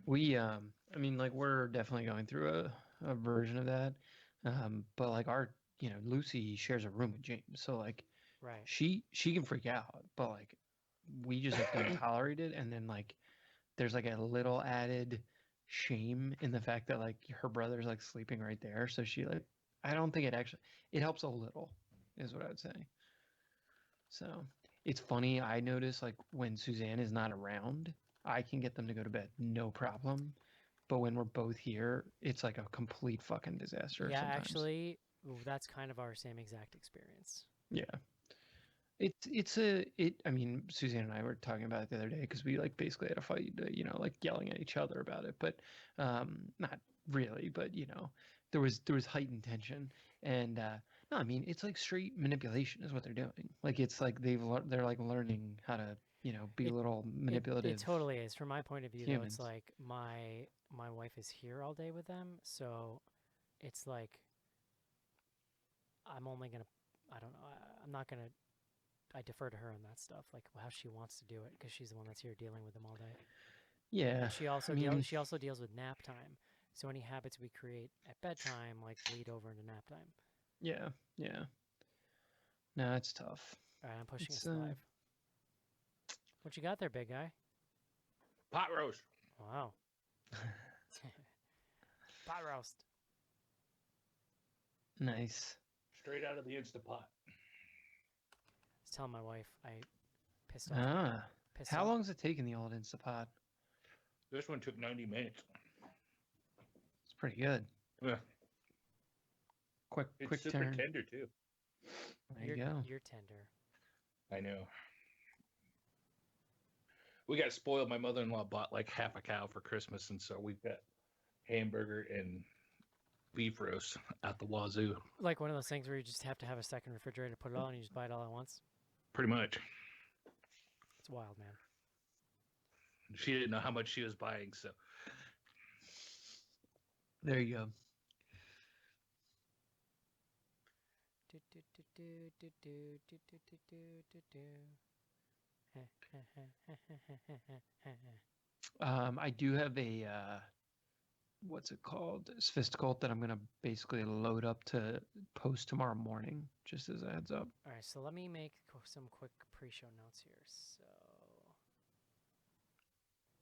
I mean, like we're definitely going through a version of that. But like Lucy shares a room with James, so like Right. she can freak out, but like we just like don't tolerate it, and then like there's like a little added shame in the fact that like her brother's like sleeping right there, so she like I don't think it helps a little, is what I would say. So it's funny. I notice like when Suzanne is not around, I can get them to go to bed, no problem. But when we're both here, it's like a complete fucking disaster Yeah, sometimes. actually, that's kind of our same exact experience. Yeah. I mean, Suzanne and I were talking about it the other day because we like basically had a fight, like yelling at each other about it, but not really, but there was heightened tension, and no, I mean it's like straight manipulation is what they're doing. Like it's like they're like learning how to be It little it manipulative totally is. From my point of view, though, it's humans. like my wife is here all day with them, so it's like I'm only gonna. I don't know. I'm not gonna. I defer to her on that stuff, like how she wants to do it, because she's the one that's here dealing with them all day. And Yeah, she I also mean, deals with nap time. So any habits we create at bedtime like bleed over into nap time. yeah, yeah. No, it's tough. All right, I'm pushing It's us live. What you got there, big guy? Pot roast. Wow, pot roast. nice. Straight out of the Instapot. I was telling my wife I pissed off pissed How off. long is it taking the old Instapot? This one took 90 minutes. It's pretty good. Yeah. Quick, It's quick super turn. tender, too. There you go. You're tender. I know. We got spoiled. My mother in law bought like half a cow for Christmas, and so we've got hamburger and beef roast at the wazoo. Like one of those things where you just have to have a second refrigerator to put it all, and you just buy it all at once. Pretty much. It's wild, man. She didn't know how much she was buying, so There you go. Do do do do do do do do do do do. I do have a what's it called? Sophisticult that I'm gonna basically load up to post tomorrow morning, just as a heads up. All right, so let me make some quick pre-show notes here. So,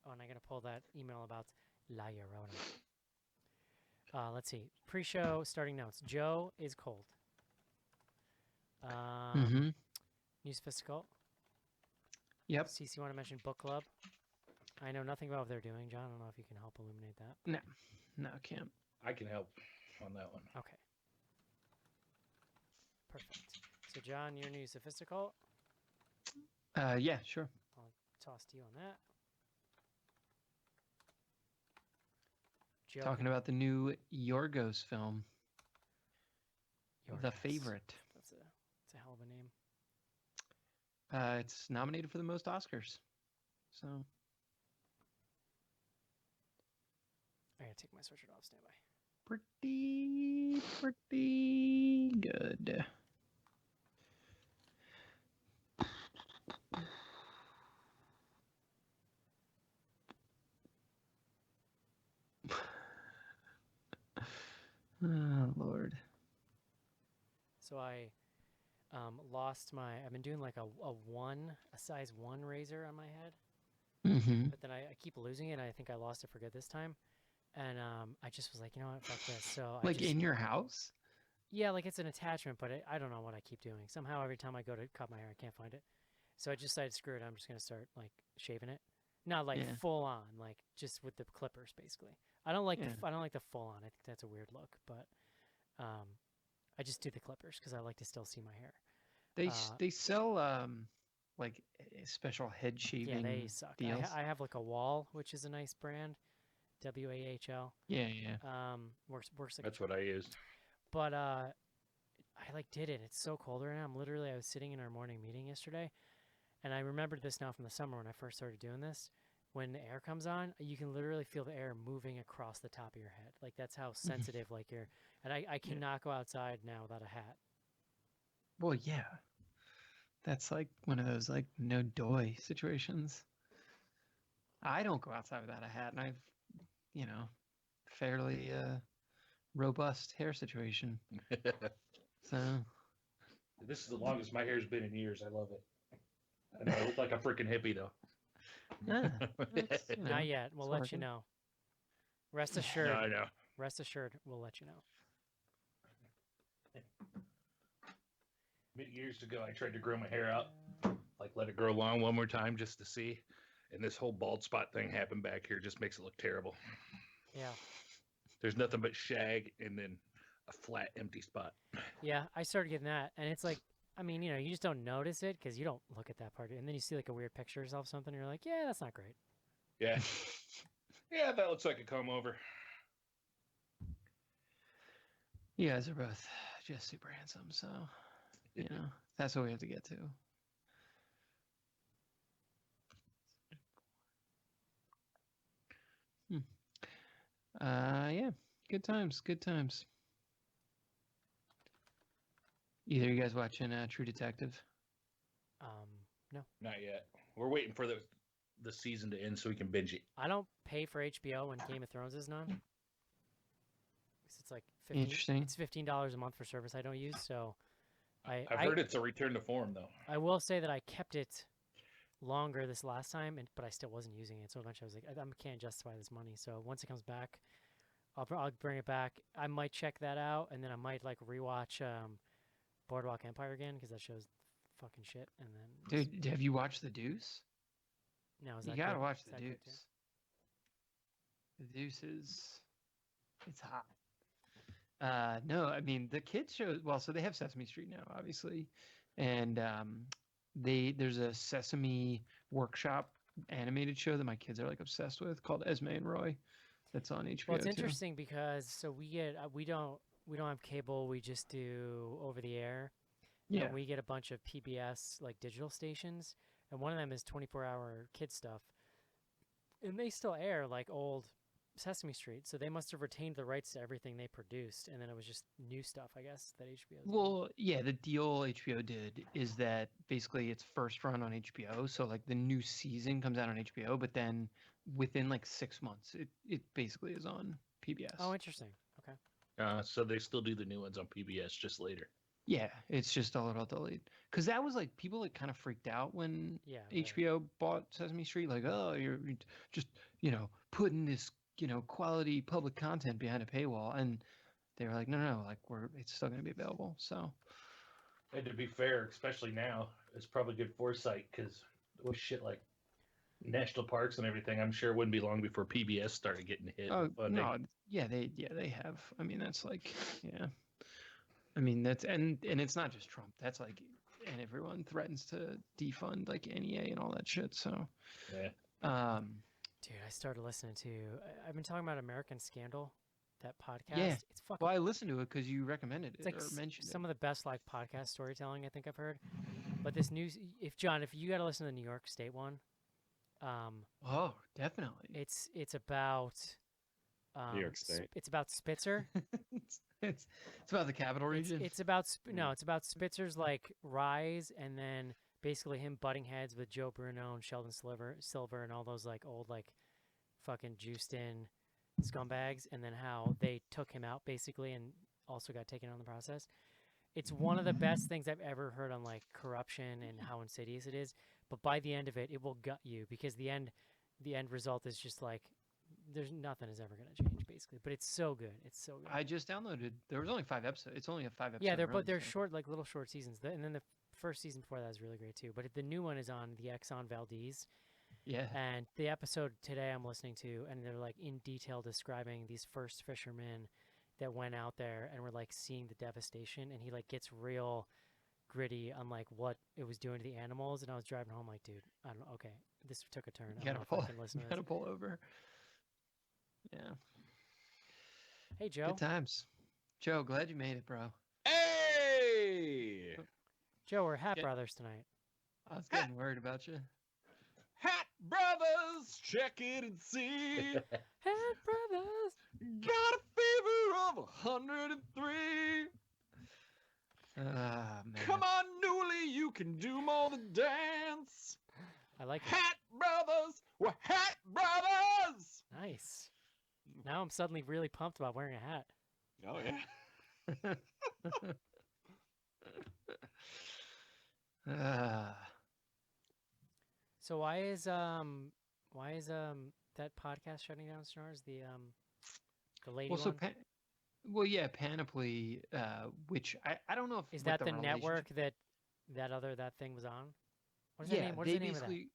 oh, and I'm gonna pull that email about La Llorona. Let's see. Pre-show starting notes. Joe is cold. Mm-hmm. New Sophistical. Yep. CC want to mention book club. I know nothing about what they're doing, John. I don't know if you can help illuminate that. No, no, I can't. I can help on that one. Okay. Perfect. So, John, you're new Sophistical. Yeah, sure. I'll toss to you on that. Joe Talking about the new Yorgos film, The Yorgos. Favorite. That's a hell of a name. It's nominated for the most Oscars. So I gotta take my sweatshirt off. Stand by. pretty good. Oh, Lord. So I lost my. I've been doing like a size 1 razor on my head, Mm-hmm. but then I keep losing it. And I think I lost it for good this time, and I just was like, you know what, fuck this. So I Like just in your house? yeah, like it's an attachment, but I don't know what I keep doing. Somehow every time I go to cut my hair, I can't find it. So I just decided, screw it. I'm just gonna start like shaving it, not like Yeah. full on, like just with the clippers, basically. I don't like Yeah. I don't like the full on. I think that's a weird look, but I just do the clippers because I like to still see my hair. They sell like special head Yeah, they shaving suck. deals. I have like a Wall, which is a nice brand, WAHL. Yeah, yeah. Works like a That's what I used. but I like did it. It's so cold right now. I was sitting in our morning meeting yesterday, and I remembered this now from the summer when I first started doing this. When the air comes on, you can literally feel the air moving across the top of your head. Like that's how sensitive like you're. And I Yeah. cannot go outside now without a hat. Well, yeah. That's like one of those like no doy situations. I don't go outside without a hat, and I've, fairly robust hair situation. So This is the longest my hair's been in years. I love it. I know I look like a freaking hippie though. it's, Not yet. We'll it's let you working. know. Rest No, assured. I know. Rest assured, we'll let you know. Years ago, I tried to grow my hair out, like let it grow long one more time just to see. And this whole bald spot thing happened back here just makes it look terrible. Yeah. There's nothing but shag and then a flat, empty spot. Yeah, I started getting that, and it's like, I mean, you just don't notice it because you don't look at that part, and then you see like a weird picture of yourself, something, and you're like, yeah, that's not great. Yeah. Yeah, that looks like a comb over. You guys are both just super handsome, so that's what we have to get to. Yeah, good times. Either you guys watching True Detective? No. Not yet. We're waiting for the season to end so we can binge it. I don't pay for HBO when Game of Thrones is on. 'Cause it's like Interesting. It's $15 a month for service I don't use, so I've heard it's a return to form though. I will say that I kept it longer this last time, but I still wasn't using it. So eventually I was like, I can't justify this money. So once it comes back, I'll bring it back. I might check that out, and then I might like rewatch Boardwalk Empire again because that show's fucking shit. And then Dude, have you watched The Deuce? No, is You that gotta good? watch Is The that good too? Deuce. The Deuce it's hot. No, I mean the kids show. Well, so they have Sesame Street now, obviously, and there's a Sesame Workshop animated show that my kids are like obsessed with called Esme and Roy. That's on HBO. Well, it's too. interesting because so we don't have cable. We just do over the air. Yeah. And we get a bunch of PBS like digital stations, and one of them is 24-hour kid stuff, and they still air like old Sesame Street. So they must have retained the rights to everything they produced, and then it was just new stuff, I guess, that HBO. Well, yeah, the deal HBO did is that basically it's first run on HBO, so like the new season comes out on HBO, but then within like 6 months, it basically is on PBS. Oh, interesting. Okay. So they still do the new ones on PBS just later. Yeah, it's just a little delayed because that was like people like kind of freaked out when HBO bought Sesame Street. Like, oh, you're just putting this quality public content behind a paywall, and they were like, no, like it's still going to be available. So, and to be fair, especially now, it's probably good foresight because with shit like national parks and everything, I'm sure it wouldn't be long before PBS started getting hit. oh no, they have. I mean, that's like, yeah. I mean, that's and it's not just Trump. That's like, and everyone threatens to defund like NEA and all that shit. So, yeah. Dude, I started listening to. I've been talking about American Scandal, that podcast. Yeah, it's fucking. Well, I listened to it because you recommended it like or mentioned some of the best like podcast storytelling I think I've heard. But this news, if you got to listen to the New York State one. Oh, definitely. It's about. New York State. It's about Spitzer. it's about the capital region. It's about it's about Spitzer's like rise, and then basically him butting heads with Joe Bruno and Sheldon Silver and all those like old like fucking juiced in scumbags, and then how they took him out basically and also got taken out in the process. It's one of the best things I've ever heard on like corruption and how insidious it is. But by the end of it, it will gut you because the end result is just like there's nothing is ever going to change basically. But it's so good. It's so good. I just downloaded. There was only 5 episodes. It's only a 5 episode. Yeah, they're run, they're short, like little short seasons. And then the first season before that is really great too. But the new one is on the Exxon Valdez. Yeah. And the episode today I'm listening to, and they're like in detail describing these first fishermen that went out there and were like seeing the devastation, and he like gets real gritty on like what it was doing to the animals. And I was driving home like, dude, I don't know. Okay, this took a turn. I don't know if I can listen to this. Gotta pull over. Yeah. Hey, Joe. Good times. Joe, glad you made it, bro. Hey! Joe, we're Hat Brothers tonight. I was getting worried about you. Hat Brothers, check it and see. Hat Brothers. Got a fever of 103. Ah, man. Come on, Newly, you can do more than dance. I like it. Hat Brothers, We're Hat Brothers! Nice. Now I'm suddenly really pumped about wearing a hat. Oh, yeah. So why is that podcast shutting down, Snars? The lady well, so one? yeah, Panoply, which I don't know if Is what that the network relationship- that thing was on? What is yeah, the name? What they is the name of that? basically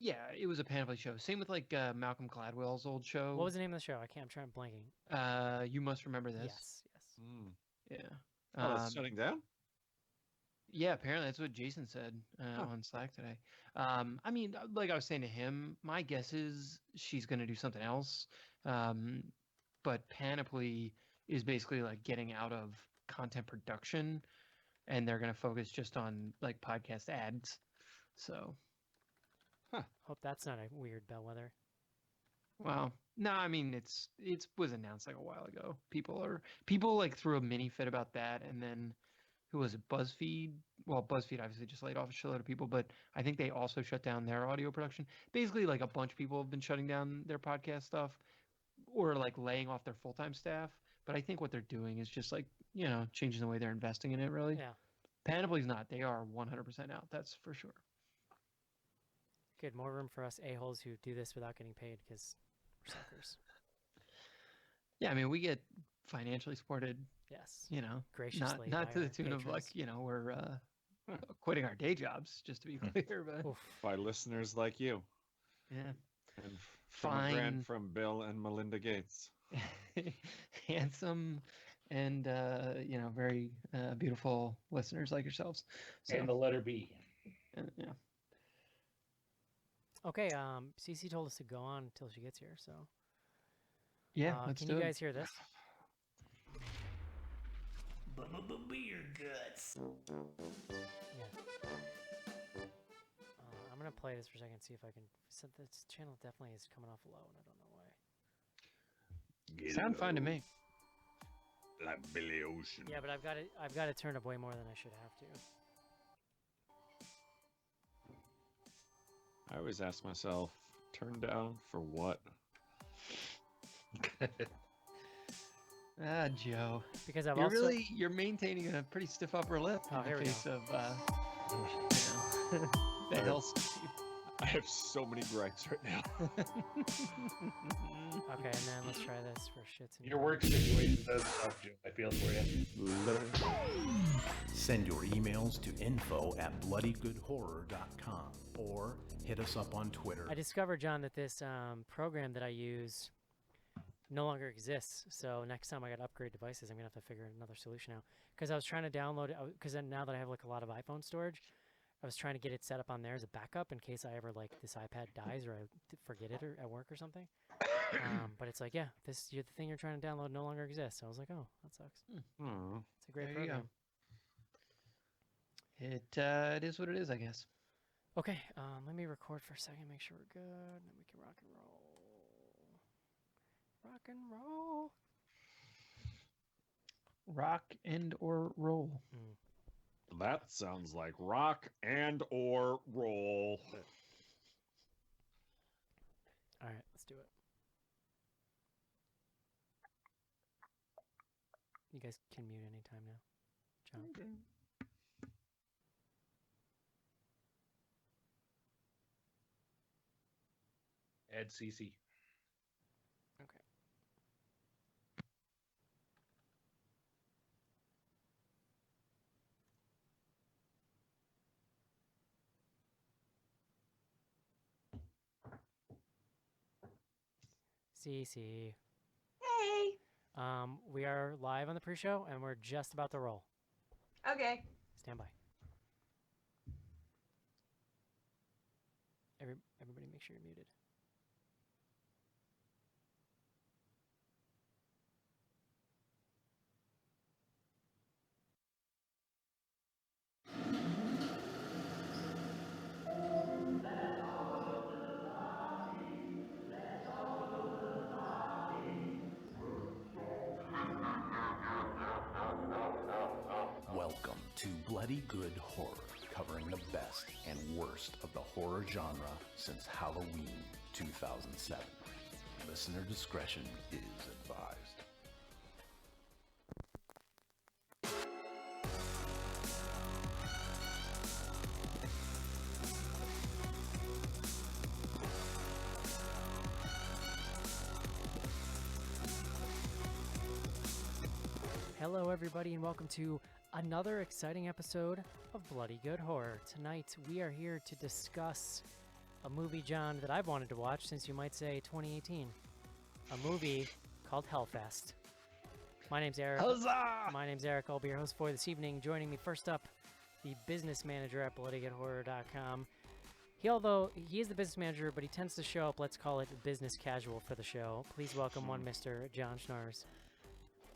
yeah, it was a Panoply show. Same with like Malcolm Gladwell's old show. What was the name of the show? I'm trying blanking. You Must Remember This. Yes. Mm. Yeah. Oh, it's shutting down? Yeah, apparently that's what Jason said on Slack today. I mean, like I was saying to him, my guess is she's going to do something else. But Panoply is basically like getting out of content production, and they're going to focus just on like podcast ads. So, Hope that's not a weird bellwether. well, no, I mean it was announced like a while ago. People like threw a mini fit about that, and then who was it? BuzzFeed. Well, BuzzFeed obviously just laid off a shitload of people, but I think they also shut down their audio production. Basically, like a bunch of people have been shutting down their podcast stuff, or like laying off their full-time staff. But I think what they're doing is just like changing the way they're investing in it. Really, Yeah. Panoply's not. They are 100% out. That's for sure. Good. More room for us a-holes who do this without getting paid because we're suckers. Yeah, I mean we get financially supported. Yes. not Graciously. not by to the our tune of like patrons. we're quitting our day jobs. Just to be clear, but Oof. By listeners like you. yeah. And from a Fine. grant from Bill and Melinda Gates. Handsome and very beautiful listeners like yourselves. So, And the letter B. yeah. Okay. Cece told us to go on until she gets here. So. Yeah, let's can do you it. guys hear this? Beer guts. Yeah. I'm gonna play this for a second, see if I can. So this channel definitely is coming off low, and I don't know why. Sound fine to me. Like Billy Ocean. Yeah, but I've got it turned up way more than I should have to. I always ask myself, turn down for what? Ah, Joe. Because I've You're also you're maintaining a pretty stiff upper lip Oh, in here the we face of the Hellfest. I have so many gripes right now. Okay, and then let's try this for shits and Your work situation does help you. I feel for you. Send your emails to info@bloodygoodhorror.com or hit us up on Twitter. I discovered, John, that this program that I use no longer exists. So next time I got to upgrade devices, I'm gonna have to figure another solution out. Because I was trying to download it, because now that I have like a lot of iPhone storage, I was trying to get it set up on there as a backup in case I ever like this iPad dies or I forget it or at work or something. But it's like, yeah, the thing you're trying to download no longer exists. So I was like, oh, that sucks. Hmm. It's a great There you go. program. It is what it is, I guess. Okay, let me record for a second, make sure we're good, and then we can rock and roll. Rock and roll. Rock and or roll. That sounds like rock and or roll. All right, let's do it. You guys can mute anytime now. John. Add CC. Okay. CC. Hey. We are live on the pre-show, and we're just about to roll. Okay. Stand by. Everybody make sure you're muted. Welcome to Bloody Good Horror, covering the best and worst of the horror genre since Halloween. 2007. Listener discretion is advised. Hello, everybody, and welcome to another exciting episode of Bloody Good Horror. Tonight, we are here to discuss a movie, John, that I've wanted to watch since you might say 2018. A movie called Hellfest. My name's Eric. Huzzah! My name's Eric. I'll be your host for this evening. Joining me first up, the business manager at bloodygoodhorror.com. Although he is the business manager, but he tends to show up, let's call it business casual for the show. Please welcome one Mr. John Schnars.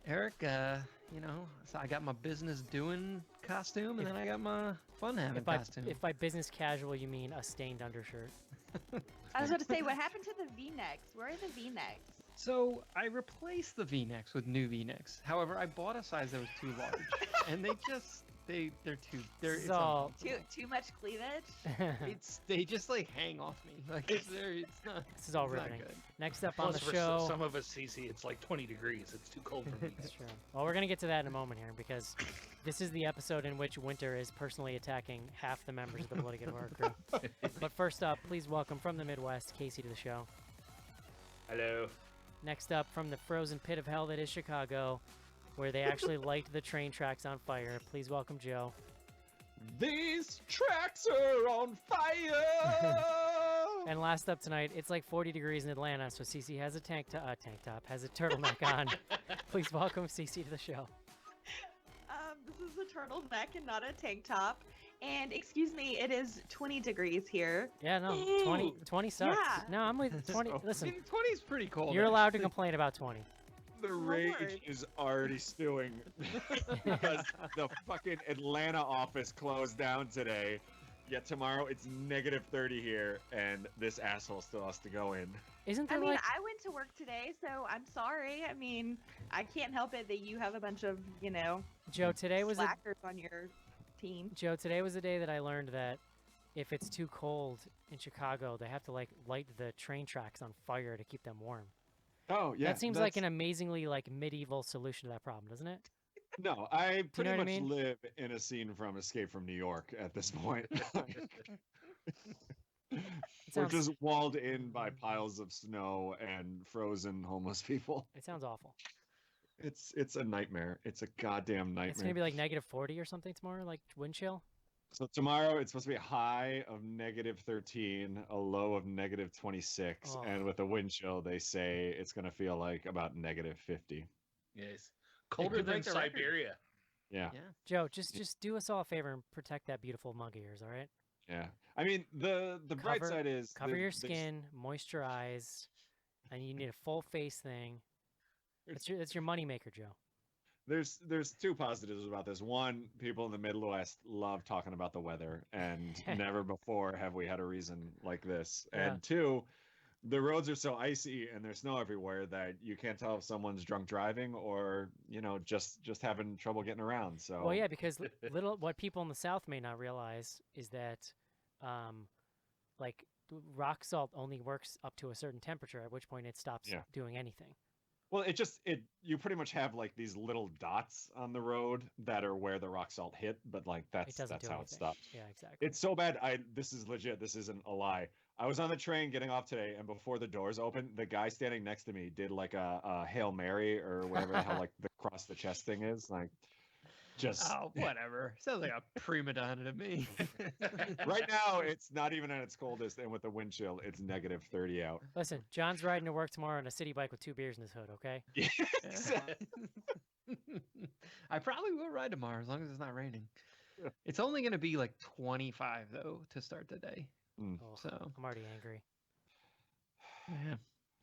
Eric, so I got my business doing costume, and then I got my fun having costume. If by business casual you mean a stained undershirt. I was about to say, what happened to the V-necks? Where are the V-necks? So I replaced the V-necks with new V-necks. However, I bought a size that was too large, and Too much cleavage? they just like hang off me. Like it's not. This is all it's not riveting. good. Next up on Plus, the for show. some of us, CC, it's like 20 degrees. It's too cold for me. That's true. Well, we're going to get to that in a moment here because this is the episode in which Winter is personally attacking half the members of the Bloody Good Horror crew. But first up, please welcome from the Midwest, Casey to the show. Hello. Next up, from the frozen pit of hell that is Chicago, where they actually light the train tracks on fire, please welcome Joe. These tracks are on fire! And last up tonight, it's like 40 degrees in Atlanta, so Cece has a tank top, has a turtleneck on. Please welcome Cece to the show. This is a turtleneck and not a tank top. And excuse me, it is 20 degrees here. Yeah, no, 20 sucks. Yeah. No, I'm with 20. Listen, 20 is pretty cold. you're allowed to complain about 20. The rage Lord. is already stewing because the fucking Atlanta office closed down today. Yet tomorrow it's negative 30 here, and this asshole still has to go in. Isn't there I mean, like... I went to work today, so I'm sorry. I mean, I can't help it that you have a bunch of, Joe, today was slackers on your team. Joe, today was the day that I learned that if it's too cold in Chicago, they have to like light the train tracks on fire to keep them warm. Oh, yeah. That seems like an amazingly like medieval solution to that problem, doesn't it? No, I pretty what I much mean? live in a scene from Escape from New York at this point. We're sounds- just walled in by piles of snow and frozen homeless people. It sounds awful. It's a nightmare. It's a goddamn nightmare. It's gonna be like negative 40 or something tomorrow, like wind chill. So tomorrow it's supposed to be a high of negative 13, a low of negative 26, Oh. and with a wind chill, they say it's going to feel like about negative 50. Yes. Colder could than break the record. Siberia. Yeah, Yeah. Joe, just do us all a favor and protect that beautiful mug of yours, all right? yeah. I mean, the bright Cover- side is Cover the- your there's- skin, moisturize, and you need a full face thing. That's your moneymaker, Joe. There's two positives about this. One, people in the Midwest love talking about the weather, and never before have we had a reason like this. Yeah. And two, the roads are so icy and there's snow everywhere that you can't tell if someone's drunk driving or just having trouble getting around. So Well, yeah, because what people in the South may not realize is that, like rock salt only works up to a certain temperature, at which point it stops Yeah. doing anything. Well, you pretty much have like these little dots on the road that are where the rock salt hit, but like It that's doesn't do how it anything. stops. Yeah, exactly. It's so bad. This is legit. This isn't a lie. I was on the train getting off today, and before the doors opened, the guy standing next to me did like a Hail Mary or whatever the hell like the cross the chest thing is. Like, just Oh, whatever. Sounds like a prima donna to me. right now, it's not even at its coldest, and with the wind chill, it's negative 30 out. Listen, John's riding to work tomorrow on a city bike with 2 beers in his hood. Okay. I probably will ride tomorrow as long as it's not raining. Yeah. It's only going to be like 25 though to start the day. Oh, So I'm already angry.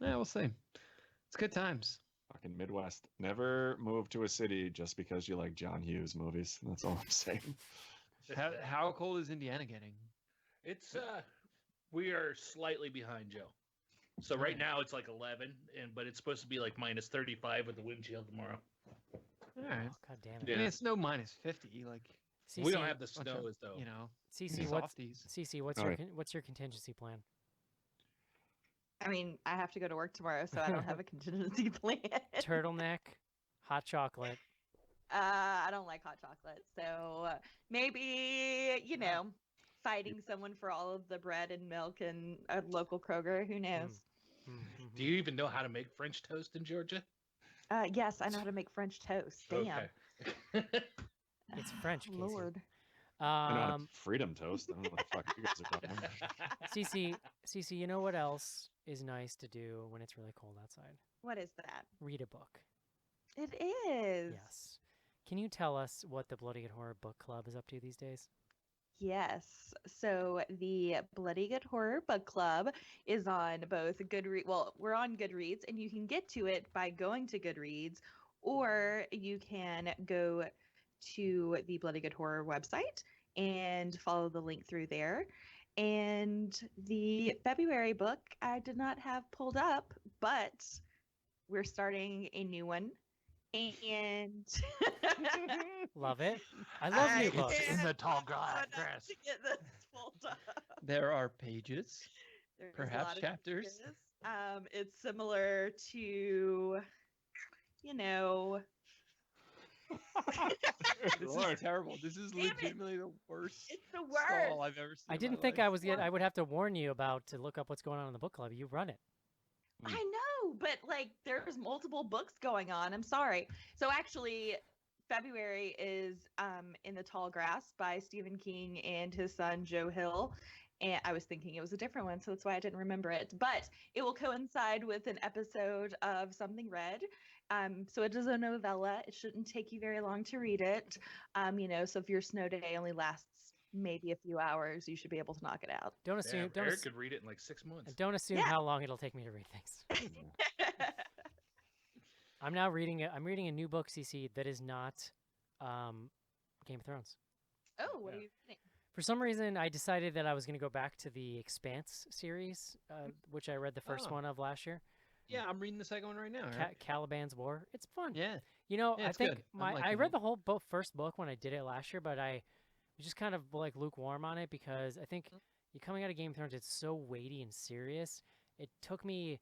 yeah, we'll see. It's good times. Fucking Midwest. Never move to a city just because you like John Hughes movies. That's all I'm saying. How cold is Indiana getting? It's we are slightly behind Joe. So right now it's like 11, but it's supposed to be like minus 35 with the wind chill tomorrow. All right. Oh, God damn it. I Yeah. mean, it's no minus 50. Like We don't CC, have the bunch snow of, as though. you know, CC, what's softies. CC? What's All your right. what's your contingency plan? I mean, I have to go to work tomorrow, so I don't have a contingency plan. Turtleneck, hot chocolate. I don't like hot chocolate, so maybe fighting someone for all of the bread and milk in a local Kroger. Who knows? Do you even know how to make French toast in Georgia? Yes, I know how to make French toast. Damn. Okay. It's French, Casey. Lord. I know how to freedom toast. I don't know what the fuck you guys are talking about. Cece, you know what else is nice to do when it's really cold outside? What is that? Read a book. It is. Yes. Can you tell us what the Bloody Good Horror Book Club is up to these days? Yes. So the Bloody Good Horror Book Club is on both Goodreads. Well, we're on Goodreads, and you can get to it by going to Goodreads, or you can go to the Bloody Good Horror website and follow the link through there. And the February book I did not have pulled up, but we're starting a new one. And Love it. I love new I books. In the tall can't grass. to get this pulled up. There are pages, There's a perhaps lot of chapters. pages. It's similar to, This Lord. is terrible. This is Damn it. legitimately the worst it's the stall worst. I've ever seen. I in didn't my think life. I would have to warn you about to look up what's going on in the book club. You run it. I know, but there's multiple books going on. I'm sorry. So actually, February is In the Tall Grass by Stephen King and his son Joe Hill. And I was thinking it was a different one, so that's why I didn't remember it. But it will coincide with an episode of Something Red. So it is a novella. It shouldn't take you very long to read it. So if your snow day only lasts maybe a few hours, you should be able to knock it out. Don't assume. Damn, Eric could read it in like 6 months. Don't assume Yeah. how long it'll take me to read things. I'm now reading I'm reading a new book, CC, that is not Game of Thrones. Oh, what Yeah. are you reading? For some reason, I decided that I was going to go back to the Expanse series, which I read the first Oh. one of last year. Yeah, I'm reading the second one right now. Eric. Caliban's War. It's fun. Yeah. You know, Yeah, I it's think good. I'm I liking read it. the whole first book when I did it last year, but I was just kind of lukewarm on it because I think you coming out of Game of Thrones, it's so weighty and serious. It took me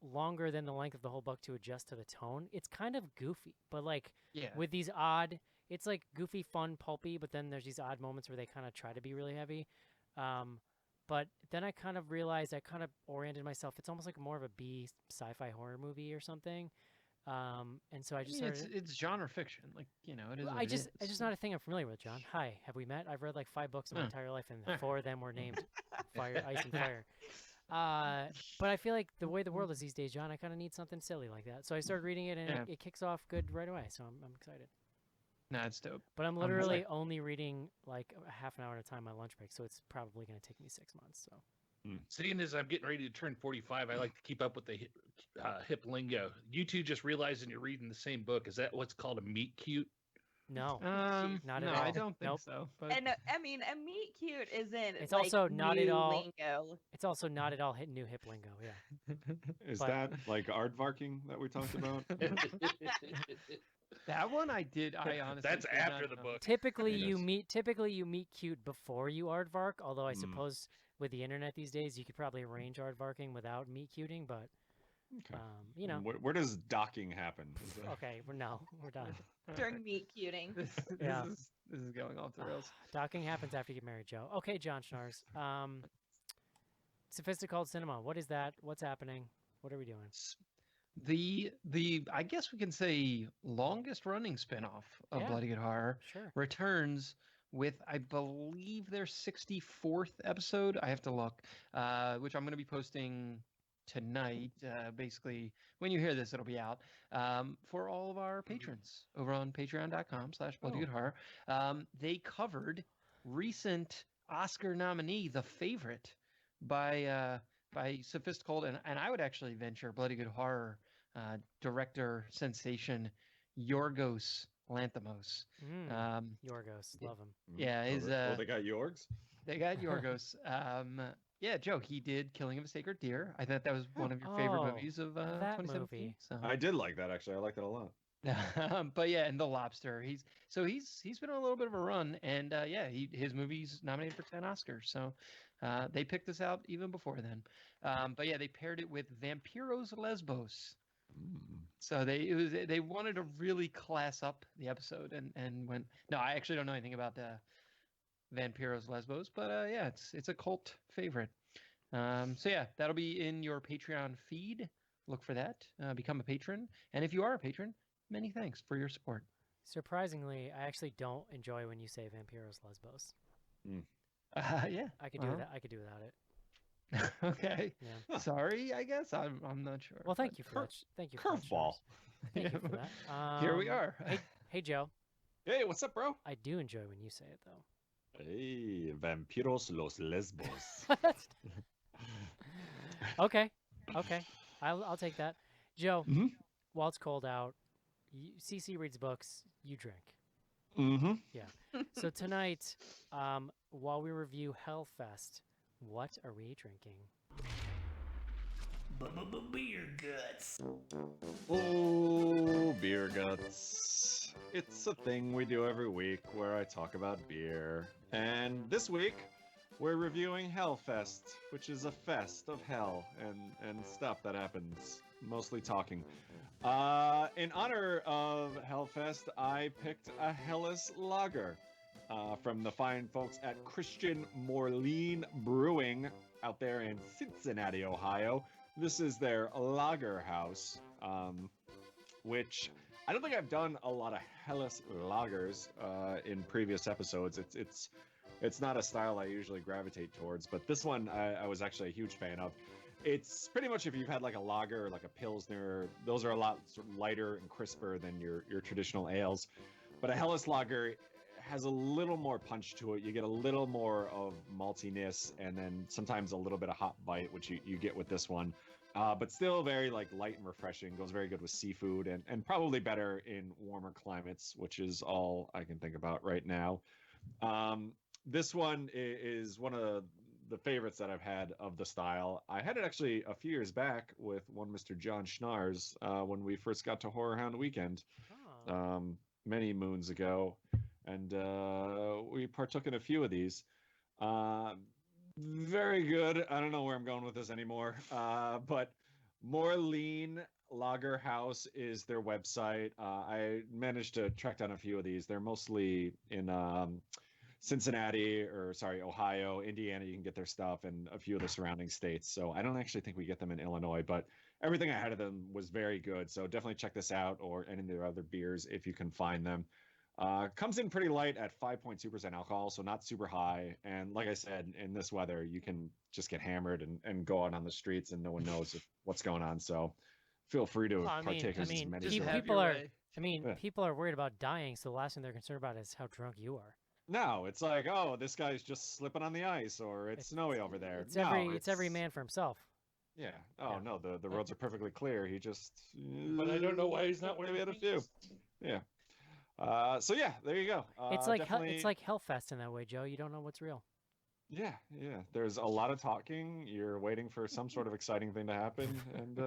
longer than the length of the whole book to adjust to the tone. It's kind of goofy, but Yeah. with these odd, it's goofy, fun, pulpy, but then there's these odd moments where they kind of try to be really heavy. But then I kind of realized I kind of oriented myself. It's almost like more of a B sci-fi horror movie or something. And so I just started. it's genre fiction. It is. What It's just not a thing I'm familiar with, John. Hi, have we met? I've read 5 books in my entire life, and 4 of them were named Fire, Ice, and Fire. But I feel like the way the world is these days, John, I kind of need something silly like that. So I started reading it, and Yeah. it kicks off good right away. So I'm excited. Nah, it's dope. But I'm I'm literally excited. only reading a half an hour at a time on my lunch break, so it's probably going to take me 6 months. So Seeing as I'm getting ready to turn 45, I like to keep up with the hip lingo. You two just realizing you're reading the same book. Is that what's called a meet cute? no, Not no, at I all. don't think Nope. so. But And I mean, a meet cute isn't. It's also not at new all- lingo. it's also not at all new hip lingo. Yeah. Is But- that like aardvarking that we talked about? that one I did. I honestly. That's did not after the know. book. Typically Yes. you meet cute before you aardvark. Although I Mm. suppose with the internet these days, you could probably arrange aardvarking without meet cuting. But Okay. you know, Where does docking happen? Is that- okay, we're done. During meet cuting. Yeah. This is going off the rails. Docking happens after you get married, Joe. Okay, John Schnars. Sophisticated cinema. What is that? What's happening? What are we doing? The I guess we can say longest running spinoff of Yeah. Bloody Good Horror Sure. returns with, I believe, their 64th episode. I have to look, which I'm going to be posting tonight. Basically, when you hear this, it'll be out for all of our patrons over on patreon.com/bloodygoodhorror. They covered recent Oscar nominee, The Favorite, by Sophisticated, and I would actually venture Bloody Good Horror director sensation Yorgos Lanthimos. Yorgos, love him. Yeah, his they got Yorgs? they got Yorgos. Yeah, Joe, he did Killing of a Sacred Deer. I thought that was one of your favorite Oh, movies of that 2017. movie. So. I did like that actually. I liked it a lot. But yeah, and The Lobster. He's been on a little bit of a run, and his movie's nominated for 10 Oscars. So They picked this out even before then. But yeah, they paired it with Vampiros Lesbos. Mm. So they wanted to really class up the episode and went. No, I actually don't know anything about the Vampiros Lesbos, but yeah, it's a cult favorite. So yeah, that'll be in your Patreon feed. Look for that. Become a patron, and if you are a patron, many thanks for your support. Surprisingly, I actually don't enjoy when you say Vampiros Lesbos. Yeah, I could do that. I could do without it. Okay. Yeah. Sorry, I guess I'm not sure. Well, thank but you for that. Thank you for that, Curveball. Shars. Thank you for that. Here we are. Hey, Joe. Hey, what's up, bro? I do enjoy when you say it, though. Hey, Vampiros los Lesbos. Okay. I'll take that. Joe, Mhm. while it's cold out, CC reads books, you drink. Mm-hmm. So tonight, while we review Hellfest, what are we drinking? Beer guts. Oh, beer guts. It's a thing we do every week where I talk about beer. And this week, we're reviewing Hellfest, which is a fest of hell and stuff that happens. Mostly talking. In honor of Hellfest, I picked a Helles Lager from the fine folks at Christian Moreline Brewing out there in Cincinnati, Ohio. This is their lager house, which I don't think I've done a lot of Helles lagers in previous episodes. It's not a style I usually gravitate towards, but this one I was actually a huge fan of. It's pretty much if you've had like a lager or like a pilsner, those are a lot sort of lighter and crisper than your traditional ales. But a Helles lager has a little more punch to it. You get a little more of maltiness and then sometimes a little bit of hot bite, which you get with this one. But still very like light and refreshing. Goes very good with seafood and probably better in warmer climates, which is all I can think about right now. This one is one of the favorites that I've had of the style. I had it actually a few years back with one Mr. John Schnars when we first got to Horror Hound Weekend many moons ago. And we partook in a few of these. Very good. I don't know where I'm going with this anymore. But Moreline Lager House is their website. I managed to track down a few of these. They're mostly in Ohio, Indiana. You can get their stuff, and a few of the surrounding states. So I don't actually think we get them in Illinois, but everything I had of them was very good. So definitely check this out or any of their other beers if you can find them. Comes in pretty light at 5.2% alcohol, so not super high. And like I said, in this weather, you can just get hammered and go out on the streets and no one knows what's going on. So feel free to partake as many as you want. people are. People are worried about dying, so the last thing they're concerned about is how drunk you are. No, it's like, oh, this guy's just slipping on the ice, or it's snowy over there. It's every man for himself. Yeah. Oh Yeah. no, the roads are perfectly clear. He just. But I don't know why he's not wearing maybe had a few. Yeah. So yeah, there you go. It's like definitely... it's like Hellfest in that way, Joe. You don't know what's real. Yeah. There's a lot of talking. You're waiting for some sort of exciting thing to happen, and.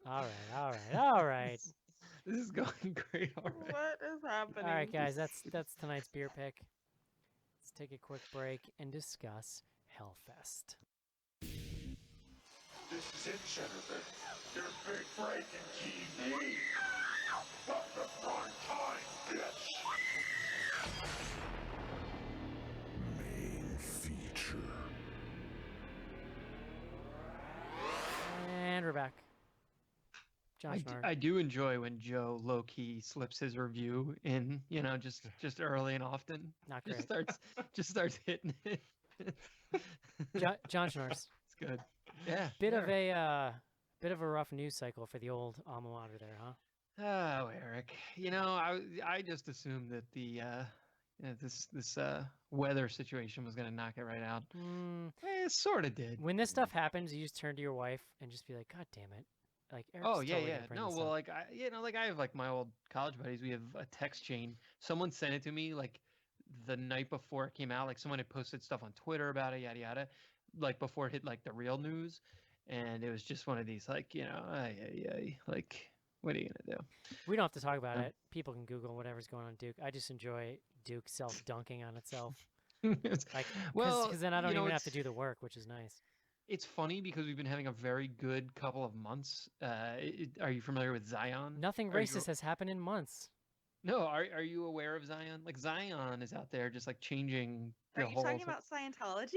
All right. This is going great already. What is happening? All right, guys. That's tonight's beer pick. Let's take a quick break and discuss Hellfest. This is it, Jennifer. Your big break in TV. From the prime time, bitch. Main feature. And we're back. John Schnarr. I do enjoy when Joe low key slips his review in, just early and often. Not great. Just starts hitting it. John Schnars. It's good. Yeah. Bit of a rough news cycle for the old alma mater there, huh? Oh, Eric. I just assumed that the this weather situation was gonna knock it right out. It sort of did. When this stuff happens, you just turn to your wife and just be like, "God damn it!" Like, Eric's Oh yeah, totally yeah. gonna bring No, this well, up. like I have like my old college buddies. We have a text chain. Someone sent it to me like the night before it came out. Like someone had posted stuff on Twitter about it, yada yada. Like before it hit like the real news, and it was just one of these like like what are you gonna do? We don't have to talk about Um, it. People can Google whatever's going on Duke. I just enjoy Duke self dunking on itself. It's- Like, well, because then I don't you know, even have to it's- do the work, which is nice. It's funny because we've been having a very good couple of months. Are you familiar with Zion? Nothing Are you- racist has happened in months. No, are you aware of Zion? Like Zion is out there just like changing the Are you whole. talking about Scientology?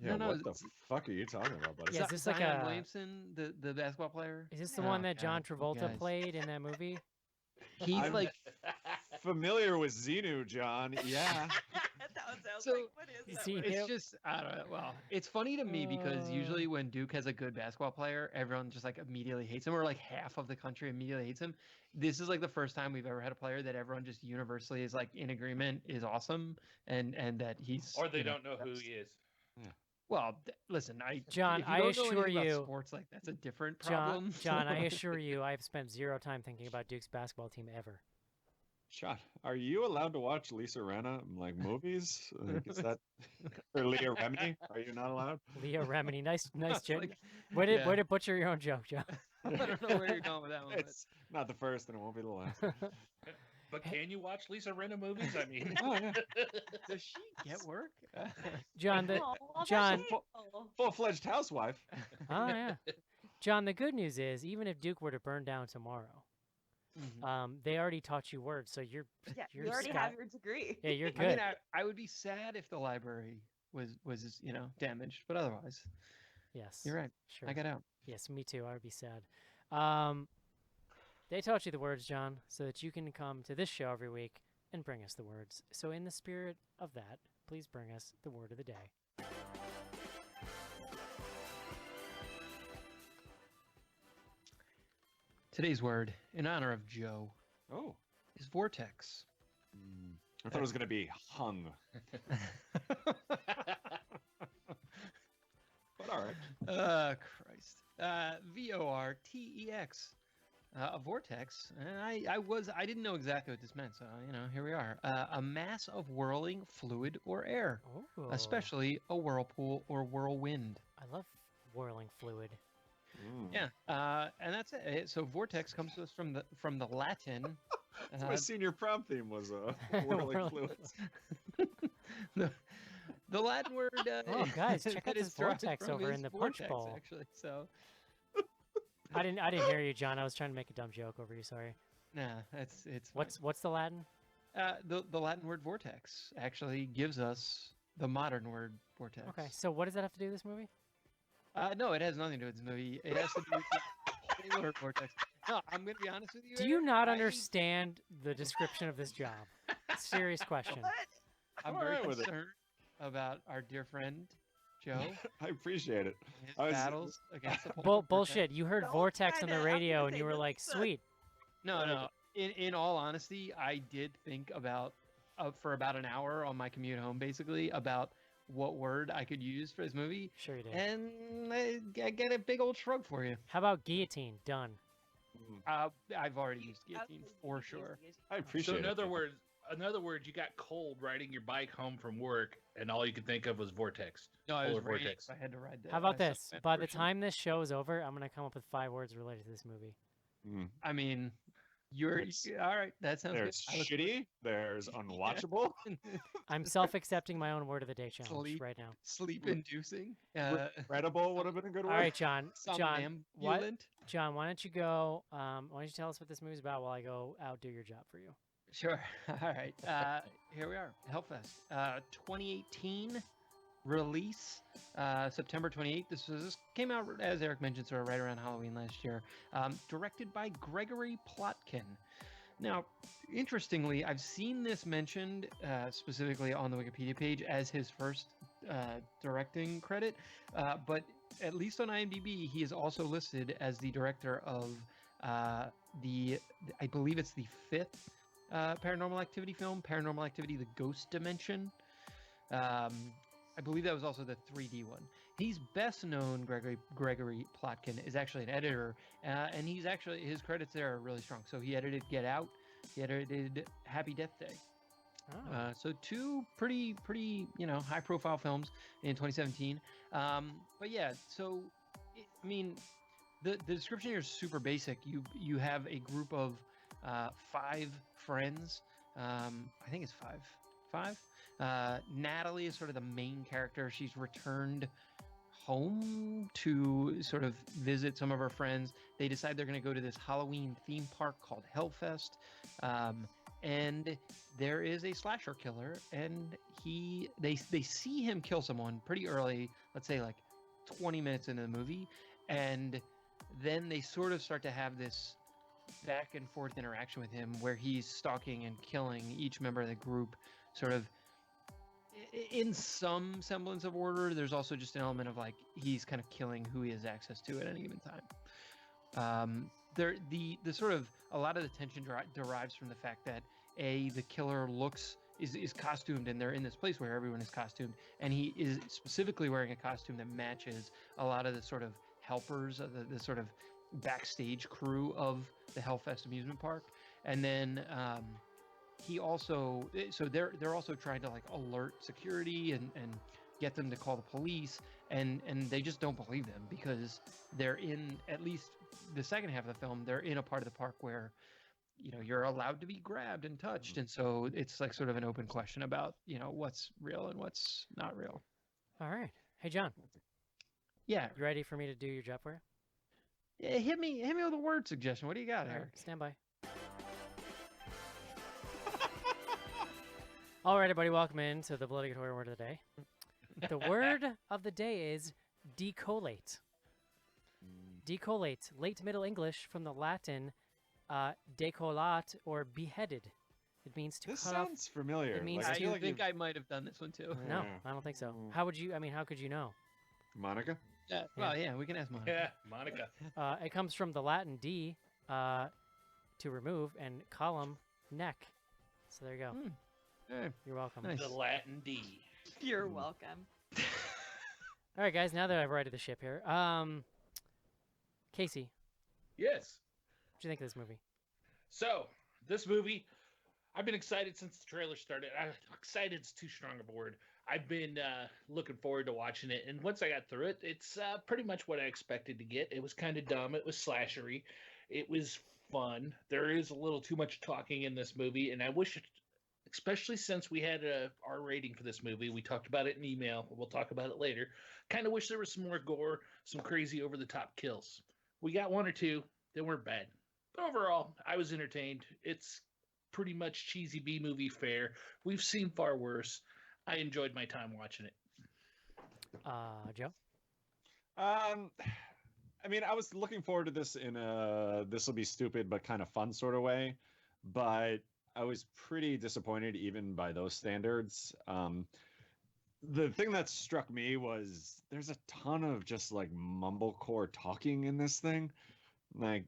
Yeah, No, what the fuck are you talking about, buddy? Yeah, is this like Zion a- Williamson, the basketball player? Is this the Oh, one that God, John you Travolta guys. played in that movie? He's I'm like familiar with Xenu, John. Yeah. That sounds So, like, what is that? see, word? Yep. it's just I don't know. Well, it's funny to me because usually when Duke has a good basketball player, everyone just like immediately hates him, or like half of the country immediately hates him. This is like the first time we've ever had a player that everyone just universally is like in agreement is awesome, and that he's Or they you know, don't know who best. he is. Well, listen, John, if you I don't know assure anything about you- sports, like that's a different John, problem. John, I assure you, I've spent 0 time thinking about Duke's basketball team ever. Sean, are you allowed to watch Lisa Renna like movies? Like, is that or Leah Remini? Are you not allowed? Leah Remini, nice It's joke. like, Way to yeah. butcher your own joke, John. I don't know where you're going with that one. But It's not the first, and it won't be the last. But can you watch Lisa Renna movies? I mean, Oh yeah, does she get work? John, the Aw, that's John- hateful. full-fledged housewife. oh yeah, John. The good news is, even if Duke were to burn down tomorrow, Mhm. they already taught you words, so you're Yeah, you're you already Scott. have your degree. Yeah, you're I good. mean, I would be sad if the library was damaged, but otherwise, Yes, you're right. Sure. I got out. Yes, me too. I would be sad. They taught you the words, John, so that you can come to this show every week and bring us the words. So, in the spirit of that, please bring us the word of the day. Today's word, in honor of Joe, Oh, is vortex. I thought it was gonna be hung, but all right. Christ. VORTEX. A vortex. And I didn't know exactly what this meant, so here we are. A mass of whirling fluid or air, Oh, especially a whirlpool or whirlwind. I love whirling fluid. Mm. Yeah, and that's it. So vortex comes to us from the Latin. That's my senior prom theme was whirling Whirling fluids. the Latin word. Oh, guys, check out that this it's derived vortex from over is in the punch vortex, bowl. Actually, so I didn't hear you, John. I was trying to make a dumb joke over you. Sorry. nah, it's fine. What's the Latin? The Latin word vortex actually gives us the modern word vortex. Okay, so what does that have to do with this movie? No, it has nothing to do with this movie. It has to do with the whole word vortex. No, I'm gonna be honest with you. Do you Eric, not I- understand the description of this job? Serious question. What? I'm I'm very alright with it. concerned about our dear friend Joe I appreciate it. and his I was- battles against the polar vortex. Bullshit. You heard Don't vortex on try the to- I was radio gonna and say, you were this like, is a- sweet. No. In all honesty, I did think about for about an hour on my commute home, basically about what word I could use for this movie, Sure you did. and I get a big old shrug for you. How about guillotine? Done. I've already used guillotine Absolutely for used sure. guillotine. I appreciate so it. in other words, you got cold riding your bike home from work, and all you could think of was vortex. No, I was Polar raining, vortex. so I had to ride that. How about I this? supplement By for the sure. time this show is over, I'm gonna come up with 5 words related to this movie. Mm. I mean, you're There's- all right. That sounds There's good. I look shitty. There's unwatchable. I'm self-accepting my own word of the day challenge Sleep. right now. Sleep-inducing. Regrettable would have been a good All word. right, John. John, what? Somnambulant. John, why don't you go? Why don't you tell us what this movie's about while I go out do your job for you? Sure. All right. Here we are. Hellfest. 2018 release. September 28th. This came out, as Eric mentioned, sort of right around Halloween last year. Directed by Gregory Plotkin. Now, interestingly, I've seen this mentioned specifically on the Wikipedia page as his first directing credit, but at least on IMDb, he is also listed as the director of I believe it's the 5th Paranormal Activity film, Paranormal Activity: The Ghost Dimension. I believe that was also the 3D one. He's best known, Gregory Plotkin, is actually an editor, and his credits there are really strong. So he edited Get Out, he edited Happy Death Day. Oh. So 2 pretty high profile films in 2017. But yeah, so I mean, the description here is super basic. You have a group of 5 friends. I think it's five. Natalie is sort of the main character. She's returned home to sort of visit some of her friends. They decide they're going to go to this Halloween theme park called Hellfest. And there is a slasher killer, and they see him kill someone pretty early, let's say like 20 minutes into the movie, and then they sort of start to have this back and forth interaction with him where he's stalking and killing each member of the group, sort of in some semblance of order. There's also just an element of like he's kind of killing who he has access to at any given time. The sort of a lot of the tension derives from the fact that the killer is costumed, and they're in this place where everyone is costumed, and he is specifically wearing a costume that matches a lot of the sort of helpers, the sort of backstage crew of the Hellfest amusement park. And then he also, so they're also trying to like alert security and get them to call the police, and they just don't believe them because they're in, at least the second half of the film, they're in a part of the park where you're allowed to be grabbed and touched, and so it's like sort of an open question about what's real and what's not real. All right. Hey, John. Yeah. You ready for me to do your job for you? Yeah, hit me with a word suggestion. What do you got All here? right, stand by. All right, everybody, welcome in to the obligatory word of the day. The word of the day is decollate. Decollate, late Middle English from the Latin decollat, or beheaded. It means to This cut off. sounds familiar. it means like, I to- feel I like think I might have done this one too. No, Yeah. I don't think so. Mm. How would you? I mean, how could you know? Monica. Yeah. Well, yeah, we can ask Monica. Yeah, Monica. It comes from the Latin "de," to remove, and column, neck. So there you go. Hey, You're welcome. nice. The Latin D. You're welcome. All right, guys. Now that I've righted the ship here, Casey, Yes. what do you think of this movie? So, this movie, I've been excited since the trailer started. Excited is too strong of a word. I've been looking forward to watching it, and once I got through it, it's pretty much what I expected to get. It was kind of dumb. It was slashery. It was fun. There is a little too much talking in this movie, and I wish, especially since we had a R rating for this movie, we talked about it in email. We'll talk about it later. Kind of wish there was some more gore, some crazy over-the-top kills. We got one or two. They weren't bad. But overall, I was entertained. It's pretty much cheesy B-movie fare. We've seen far worse. I enjoyed my time watching it. Joe? I mean, I was looking forward to this in a this will be stupid but kind of fun sort of way, but I was pretty disappointed even by those standards. The thing that struck me was there's a ton of just like mumblecore talking in this thing. Like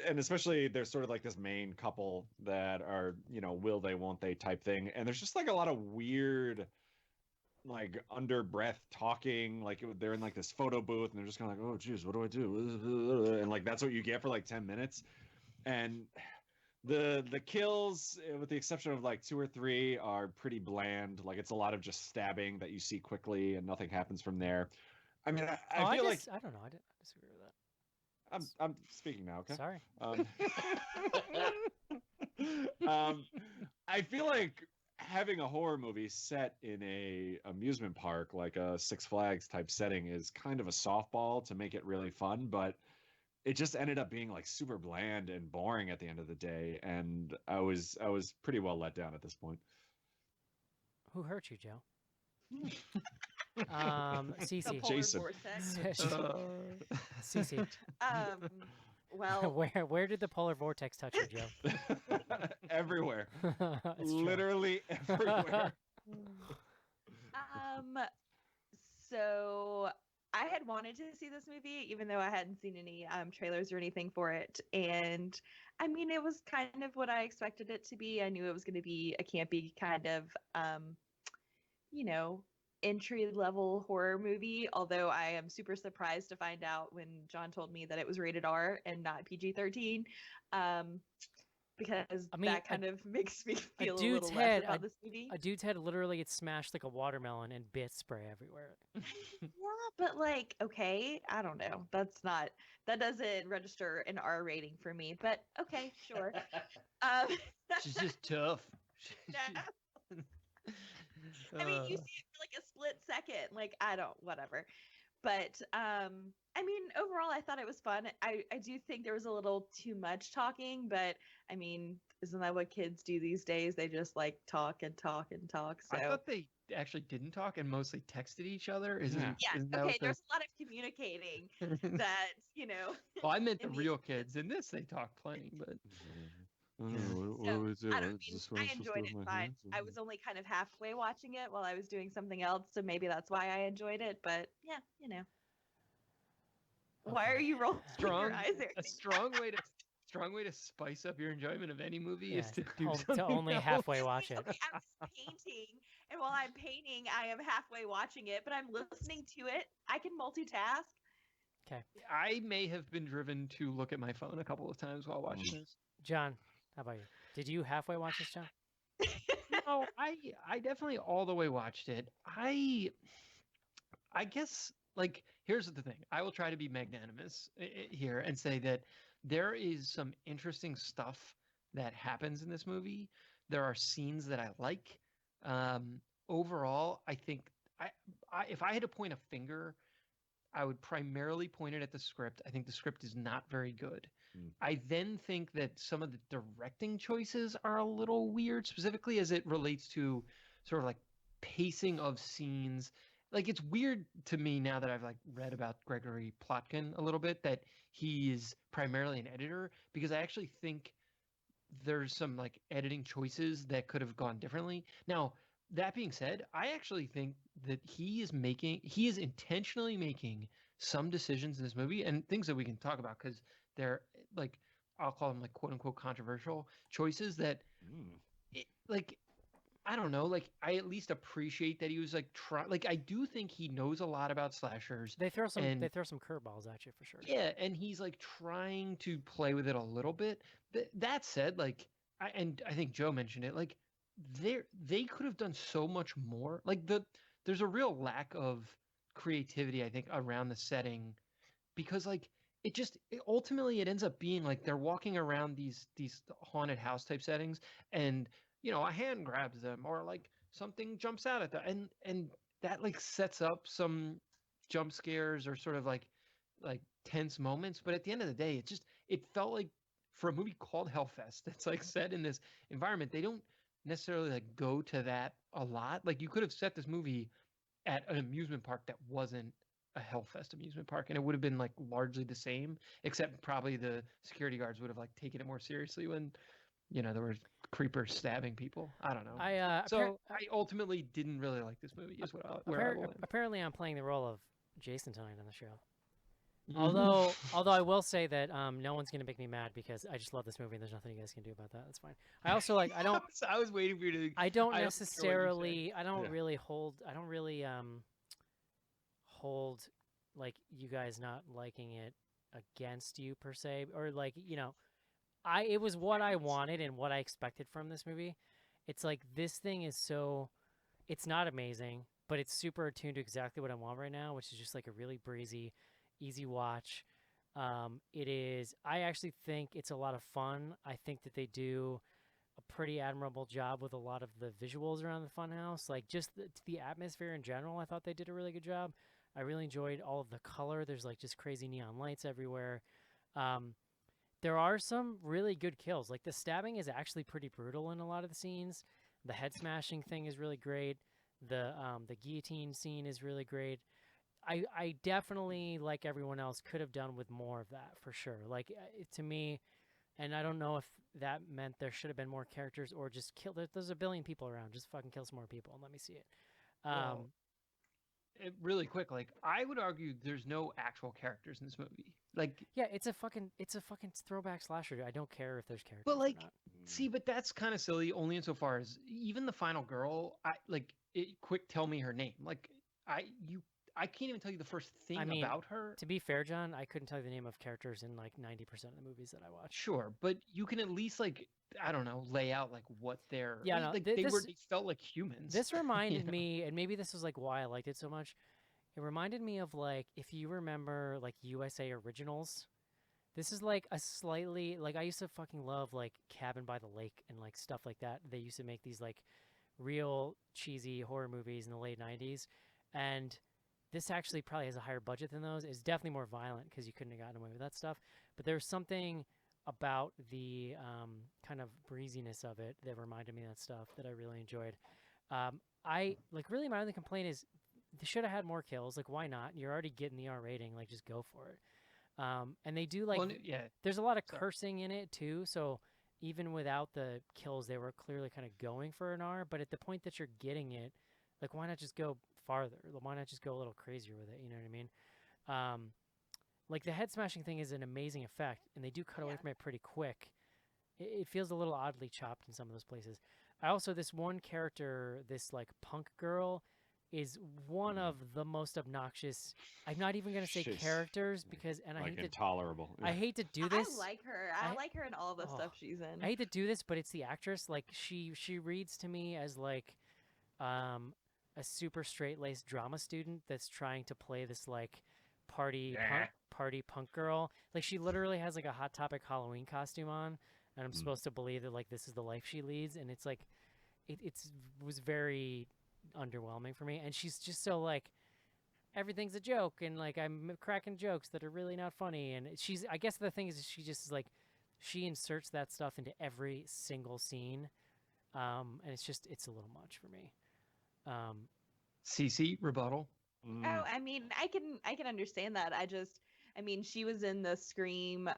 and especially there's sort of like this main couple that are, will they, won't they type thing. And there's just like a lot of weird, like under breath talking, like they're in like this photo booth and they're just kind of like, oh geez, what do I do? And like, that's what you get for like 10 minutes. And the kills, with the exception of like 2 or 3, are pretty bland. Like it's a lot of just stabbing that you see quickly and nothing happens from there. I mean, I feel like I don't know. I disagree with that. I'm speaking now, okay? Sorry. I feel like having a horror movie set in a amusement park, like a Six Flags type setting, is kind of a softball to make it really fun, but it just ended up being like super bland and boring at the end of the day, and I was pretty well let down at this point. Who hurt you, Joe? The Cece. polar Jason. vortex. Cece. Well, Where did the polar vortex touch you, Joe? Everywhere. It's true. Literally everywhere. so I had wanted to see this movie, even though I hadn't seen any trailers or anything for it. And I mean, it was kind of what I expected it to be. I knew it was going to be a campy kind of, entry-level horror movie. Although I am super surprised to find out when John told me that it was rated R and not PG-13. Because I mean, that kind of makes me feel a dude's little head- less about this movie. A dude's head literally gets smashed like a watermelon and bits spray everywhere. Yeah, but like, okay, I don't know. That doesn't register an R rating for me, but okay, sure. She's just tough. Nah. I mean, you see it for like a split second. Like, I don't, whatever. But I mean, overall, I thought it was fun. I do think there was a little too much talking, but I mean, isn't that what kids do these days? They just like talk and talk and talk. So I thought they actually didn't talk and mostly texted each other. Yeah. yeah, Isn't that okay. what There's a lot of communicating that Well, I meant the in these real kids. kids. In this, they talk plenty, but What Yeah. do we do? I don't Is mean, this what I I'm supposed to enjoyed do it with my fine. hands? I was only kind of halfway watching it while I was doing something else, so maybe that's why I enjoyed it. But yeah, you know. Why are Okay. you rolling strong your eyes there? a strong way to spice up your enjoyment of any movie is Yes, to do to something only else. halfway watch it. Okay, I was painting, and while I'm painting, I am halfway watching it, but I'm listening to it. I can multitask. I may have been driven to look at my phone a couple of times while watching this. John, how about you? Did you halfway watch this, John? No, I definitely all the way watched it. I guess like here's the thing. I will try to be magnanimous here and say that there is some interesting stuff that happens in this movie. There are scenes that I like. Overall, I think if I had to point a finger, I would primarily point it at the script. I think the script is not very good. Mm. I then think that some of the directing choices are a little weird, specifically as it relates to sort of like pacing of scenes. Like it's weird to me now that I've like read about Gregory Plotkin a little bit that he is primarily an editor because I actually think there's some like editing choices that could have gone differently. Now, that being said, I actually think that he is intentionally making some decisions in this movie and things that we can talk about because they're like, I'll call them like quote unquote controversial choices that like, I don't know, like I at least appreciate that he was like like I do think he knows a lot about slashers. They throw some And- curveballs at you for sure. Yeah, and he's like trying to play with it a little bit. That said, like, I think Joe mentioned it. Like, they could have done so much more. Like there's a real lack of creativity, I think, around the setting, because like ultimately it ends up being like they're walking around these haunted house type settings, and a hand grabs them or like something jumps out at them, and that like sets up some jump scares or sort of like tense moments. But at the end of the day, it felt like for a movie called Hellfest that's like set in this environment, they don't necessarily like go to that a lot. Like you could have set this movie at an amusement park that wasn't a Hellfest amusement park, and it would have been like largely the same, except probably the security guards would have like taken it more seriously when there were creepers stabbing people. I don't know. I ultimately didn't really like this movie. Is where I will end. Apparently, I'm playing the role of Jason tonight on the show. Mm-hmm. Although I will say that no one's gonna make me mad because I just love this movie and there's nothing you guys can do about that. That's fine. I also like I don't I was waiting for you to. I don't I don't care what you necessarily I don't Yeah. really hold hold like you guys not liking it against you per se, or like it was what I wanted and what I expected from this movie. It's like this thing is it's not amazing, but it's super attuned to exactly what I want right now, which is just like a really breezy, easy watch. I actually think it's a lot of fun. I think that they do a pretty admirable job with a lot of the visuals around the funhouse. Like just the atmosphere in general, I thought they did a really good job. I really enjoyed all of the color. There's like just crazy neon lights everywhere. There are some really good kills. Like the stabbing is actually pretty brutal in a lot of the scenes. The head smashing thing is really great. The guillotine scene is really great. I definitely, like everyone else, could have done with more of that for sure. Like to me, and I don't know if that meant there should have been more characters or just kill. There's a billion people around. Just fucking kill some more people and let me see it. Well, really quick, like I would argue there's no actual characters in this movie. Like, yeah, it's a fucking throwback slasher. I don't care if there's characters. but like, or not. see, but that's kind of silly. Only insofar as even the final girl, quick, tell me her name. Like, I can't even tell you the first thing about her. To be fair, John, I couldn't tell you the name of characters in like 90% of the movies that I watch. Sure, but you can at least like I don't know, lay out like what they're. Yeah, no, like they felt like humans. This reminded me, and maybe this was like why I liked it so much. It reminded me of like if you remember like USA Originals. This is like a slightly like I used to fucking love like Cabin by the Lake and like stuff like that. They used to make these like real cheesy horror movies in the late 90s. And this actually probably has a higher budget than those. It's definitely more violent because you couldn't have gotten away with that stuff. But there's something about the kind of breeziness of it that reminded me of that stuff that I really enjoyed. I like really my only complaint is they should have had more kills. Like, why not? You're already getting the R rating. Like, just go for it. And they do like Well, yeah. there's a lot of Sorry. cursing in it too. So even without the kills, they were clearly kind of going for an R. But at the point that you're getting it, like, why not just go farther? Why not just go a little crazier with it? You know what I mean? Like the head smashing thing is an amazing effect, and they do cut away Yeah. from it pretty quick. It feels a little oddly chopped in some of those places. I also this one character, this like punk girl, is one of the most obnoxious. I'm not even gonna say She's characters because, and I Like hate to, intolerable. I hate to do this. I like her. I I- like her in all the oh, stuff she's in. I hate to do this, but it's the actress. Like she reads to me as like a super straight laced drama student that's trying to play this like party punk girl. Like she literally has like a Hot Topic Halloween costume on, and I'm supposed to believe that like this is the life she leads, and it's like it's was very underwhelming for me. And she's just so like everything's a joke, and like I'm cracking jokes that are really not funny. And she's I guess the thing is she just is like she inserts that stuff into every single scene, and it's a little much for me. CC rebuttal. Oh, I mean, I can understand that. I mean, she was in the Scream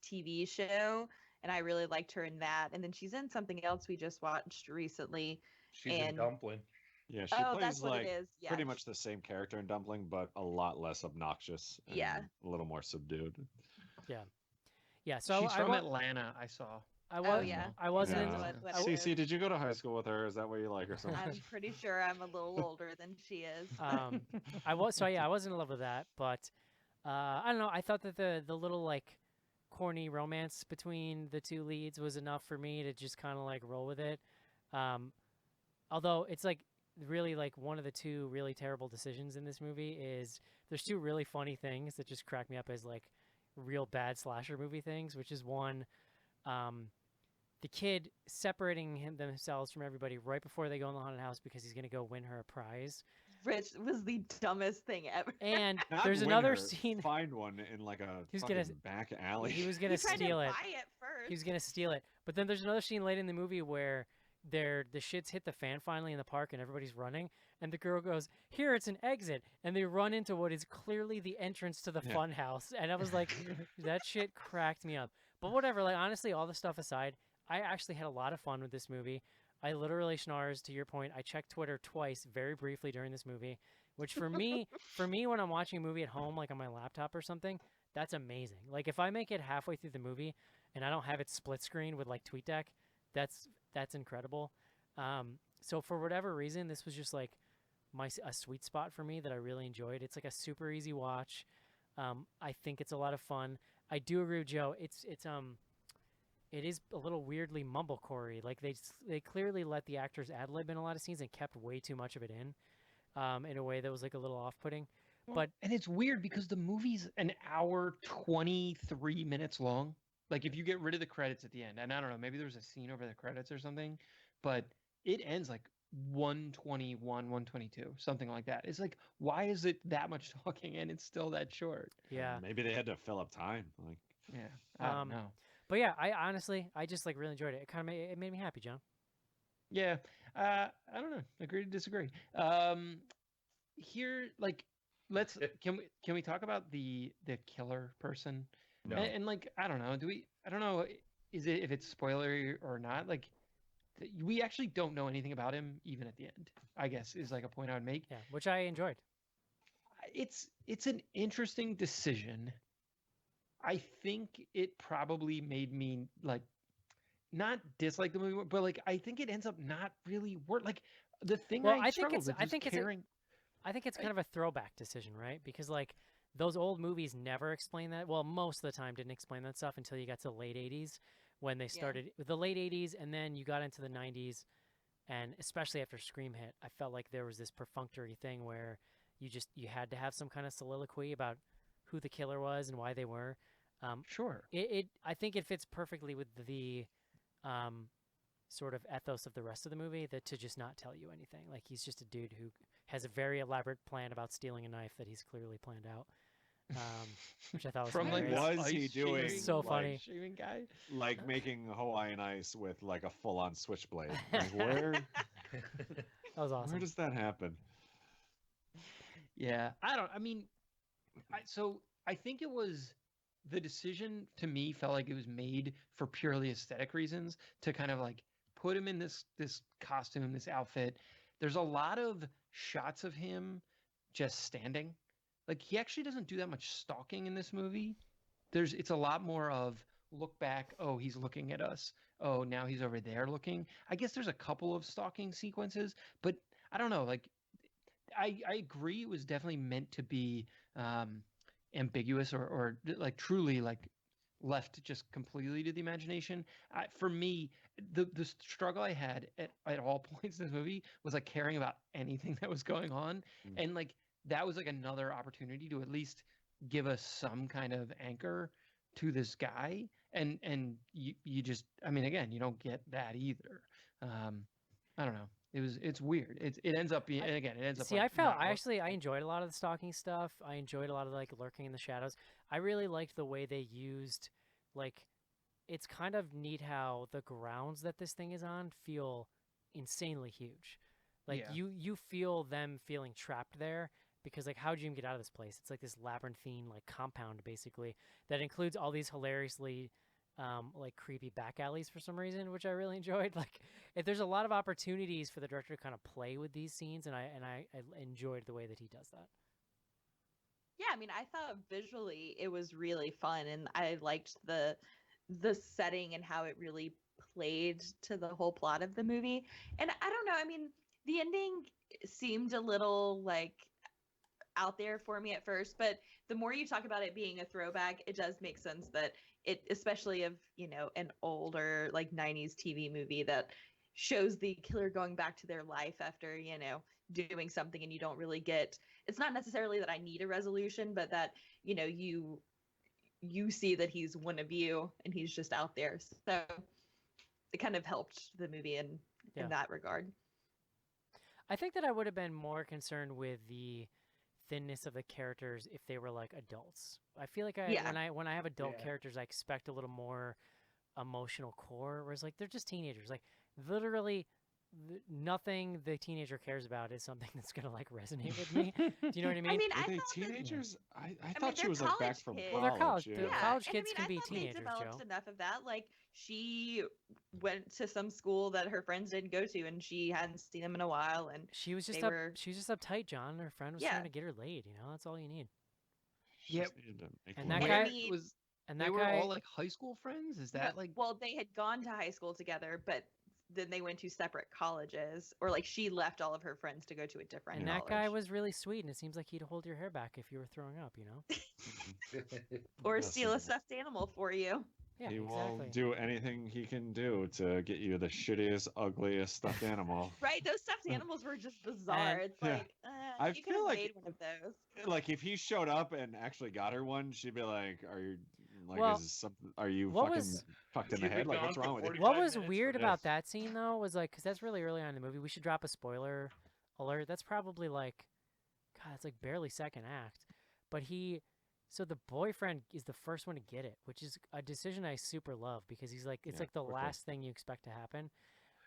TV show, and I really liked her in that. And then she's in something else we just watched recently. She's a And- dumpling. Yeah, she Oh, plays that's what like it is. Yeah. pretty much the same character in Dumpling, but a lot less obnoxious. And Yeah. a little more subdued. Yeah, so She's I from wa- Atlanta. I saw. I Oh, was yeah. I wasn't Yeah. in, What I- it CC, is. did you go to high school with her? Is that what you like or something? I'm pretty sure I'm a little older than she is. I was in love with that, but I don't know. I thought that the little like corny romance between the two leads was enough for me to just kind of like roll with it. Although it's like really like one of the two really terrible decisions in this movie is there's two really funny things that just crack me up as like real bad slasher movie things, which is one, the kid separating themselves from everybody right before they go in the haunted house because he's gonna go win her a prize. Rich was the dumbest thing ever. And Not there's win another her, scene. Find one in like a He was fucking gonna- back alley. He was He gonna tried steal to it. buy it first. He was gonna steal it. But then there's another scene late in the movie where the shits hit the fan finally in the park and everybody's running, and the girl goes, "Here, it's an exit," and they run into what is clearly the entrance to the Yeah. fun house. And I was like, that shit cracked me up. But whatever. Like honestly, all the stuff aside, I actually had a lot of fun with this movie. I literally, Schnars, to your point, I checked Twitter twice very briefly during this movie, which for me when I'm watching a movie at home, like on my laptop or something, that's amazing. Like if I make it halfway through the movie and I don't have it split screen with like TweetDeck, that's incredible. So for whatever reason, this was just like a sweet spot for me that I really enjoyed. It's like a super easy watch. I think it's a lot of fun. I do agree with Joe. It is a little weirdly mumblecore-y. Like they clearly let the actors ad lib in a lot of scenes and kept way too much of it in a way that was like a little off-putting. But and it's weird because the movie's an hour 23 minutes long. Like if you get rid of the credits at the end, and I don't know, maybe there's a scene over the credits or something, but it ends like 121, 122, something like that. It's like, why is it that much talking and it's still that short? yeah, Maybe they had to fill up time. Like, Yeah, I don't know. but yeah, I just like really enjoyed it. It kind of it made me happy, John. Yeah, I don't know. Agree to disagree. Here, like, can we talk about the killer person? No. And like, I don't know. I don't know. Is it if it's spoilery or not? Like, we actually don't know anything about him even at the end. I guess is like a point I would make. Yeah, which I enjoyed. It's an interesting decision. I think it probably made me like not dislike the movie, but like I think it ends up not really work. Like the thing Well, I I think struggled it's- with I was think it's a- caring. I think it's kind of a throwback decision, right? Because like those old movies never explain that. Well, most of the time didn't explain that stuff until you got to the late 80s when they started with the late 80s, and then you got into the 90s, and especially after Scream hit, I felt like there was this perfunctory thing where you had to have some kind of soliloquy about who the killer was and why they were. Sure. I think it fits perfectly with the sort of ethos of the rest of the movie, that to just not tell you anything. Like, he's just a dude who has a very elaborate plan about stealing a knife that he's clearly planned out, which I thought was From like hilarious. the Was he ice doing, shaving, So like, funny. shaving guy? like making Hawaiian ice with like a full-on switchblade? Like, where That was awesome. where does that happen? Yeah, I mean, so I think it was the decision to me felt like it was made for purely aesthetic reasons to kind of like put him in this costume, this outfit. There's a lot of shots of him just standing. Like, he actually doesn't do that much stalking in this movie. It's a lot more of look back, oh, he's looking at us. Oh, now he's over there looking. I guess there's a couple of stalking sequences, but I don't know, like I agree it was definitely meant to be ambiguous or like truly like left just completely to the imagination. For me, the struggle I had at all points in this movie was like caring about anything that was going on, and like that was like another opportunity to at least give us some kind of anchor to this guy, and you just, I mean, again, you don't get that either. I don't know. It's weird. It ends up being, and again, it ends up. See, like, I felt not I what- actually I enjoyed a lot of the stalking stuff. I enjoyed a lot of like lurking in the shadows. I really liked the way they used, like, it's kind of neat how the grounds that this thing is on feel insanely huge. Like, Yeah. you feel them feeling trapped there, because like, how'd you even get out of this place? It's like this labyrinthine like compound basically that includes all these hilariously like creepy back alleys for some reason, which I really enjoyed. Like, there's a lot of opportunities for the director to kind of play with these scenes, and I enjoyed the way that he does that. Yeah, I mean, I thought visually it was really fun, and I liked the setting and how it really played to the whole plot of the movie. And I don't know, I mean, the ending seemed a little like out there for me at first, but the more you talk about it being a throwback, it does make sense that it, especially of, you know, an older like 90s TV movie that shows the killer going back to their life after, you know, doing something, and you don't really get, it's not necessarily that I need a resolution, but that, you know, you see that he's one of you and he's just out there. So it kind of helped the movie in Yeah. that regard. I think that I would have been more concerned with the thinness of the characters if they were like adults. I feel like Yeah. when I have adult Yeah. characters, I expect a little more emotional core, whereas like they're just teenagers. Like, literally nothing the teenager cares about is something that's gonna like resonate with me. Do you know what I mean? I mean, Were I they thought that- teenagers? I mean, thought she they're was like back college from kids. Well, they're college- college. they're Yeah. college and kids I can be thought they teenagers, developed Joe. enough of that. Like, she went to some school that her friends didn't go to, and she hadn't seen them in a while. And She was just they up. were- She was just uptight, John. Her friend was Yeah. trying to get her laid. You know, that's all you need. She Yeah. just needed to make And love. that Where guy- was And they that were guy, all like high school friends? Is that like well, they had gone to high school together, but then they went to separate colleges, or like she left all of her friends to go to a different and college. that guy was really sweet, and it seems like he'd hold your hair back if you were throwing up. You know? or Yes, steal a and stuffed animal for you. Yeah, he exactly. will do anything he can do to get you the shittiest, ugliest stuffed animal. Right? Those stuffed animals were just bizarre. It's Yeah. like, I you could feel have like- made one of those. Like if he showed up and actually got her one, she'd be like, "Are you like? Well, is this something? Are you what fucking was- fucked in the She'd be head? Like gone what's for wrong with you?" 40 What 45 was minutes weird for about this. that scene though was like, because that's really early on in the movie. We should drop a spoiler alert. That's probably like, God, it's like barely second act. But so the boyfriend is the first one to get it, which is a decision I super love, because he's like, it's Yeah, like the quickly. last thing you expect to happen.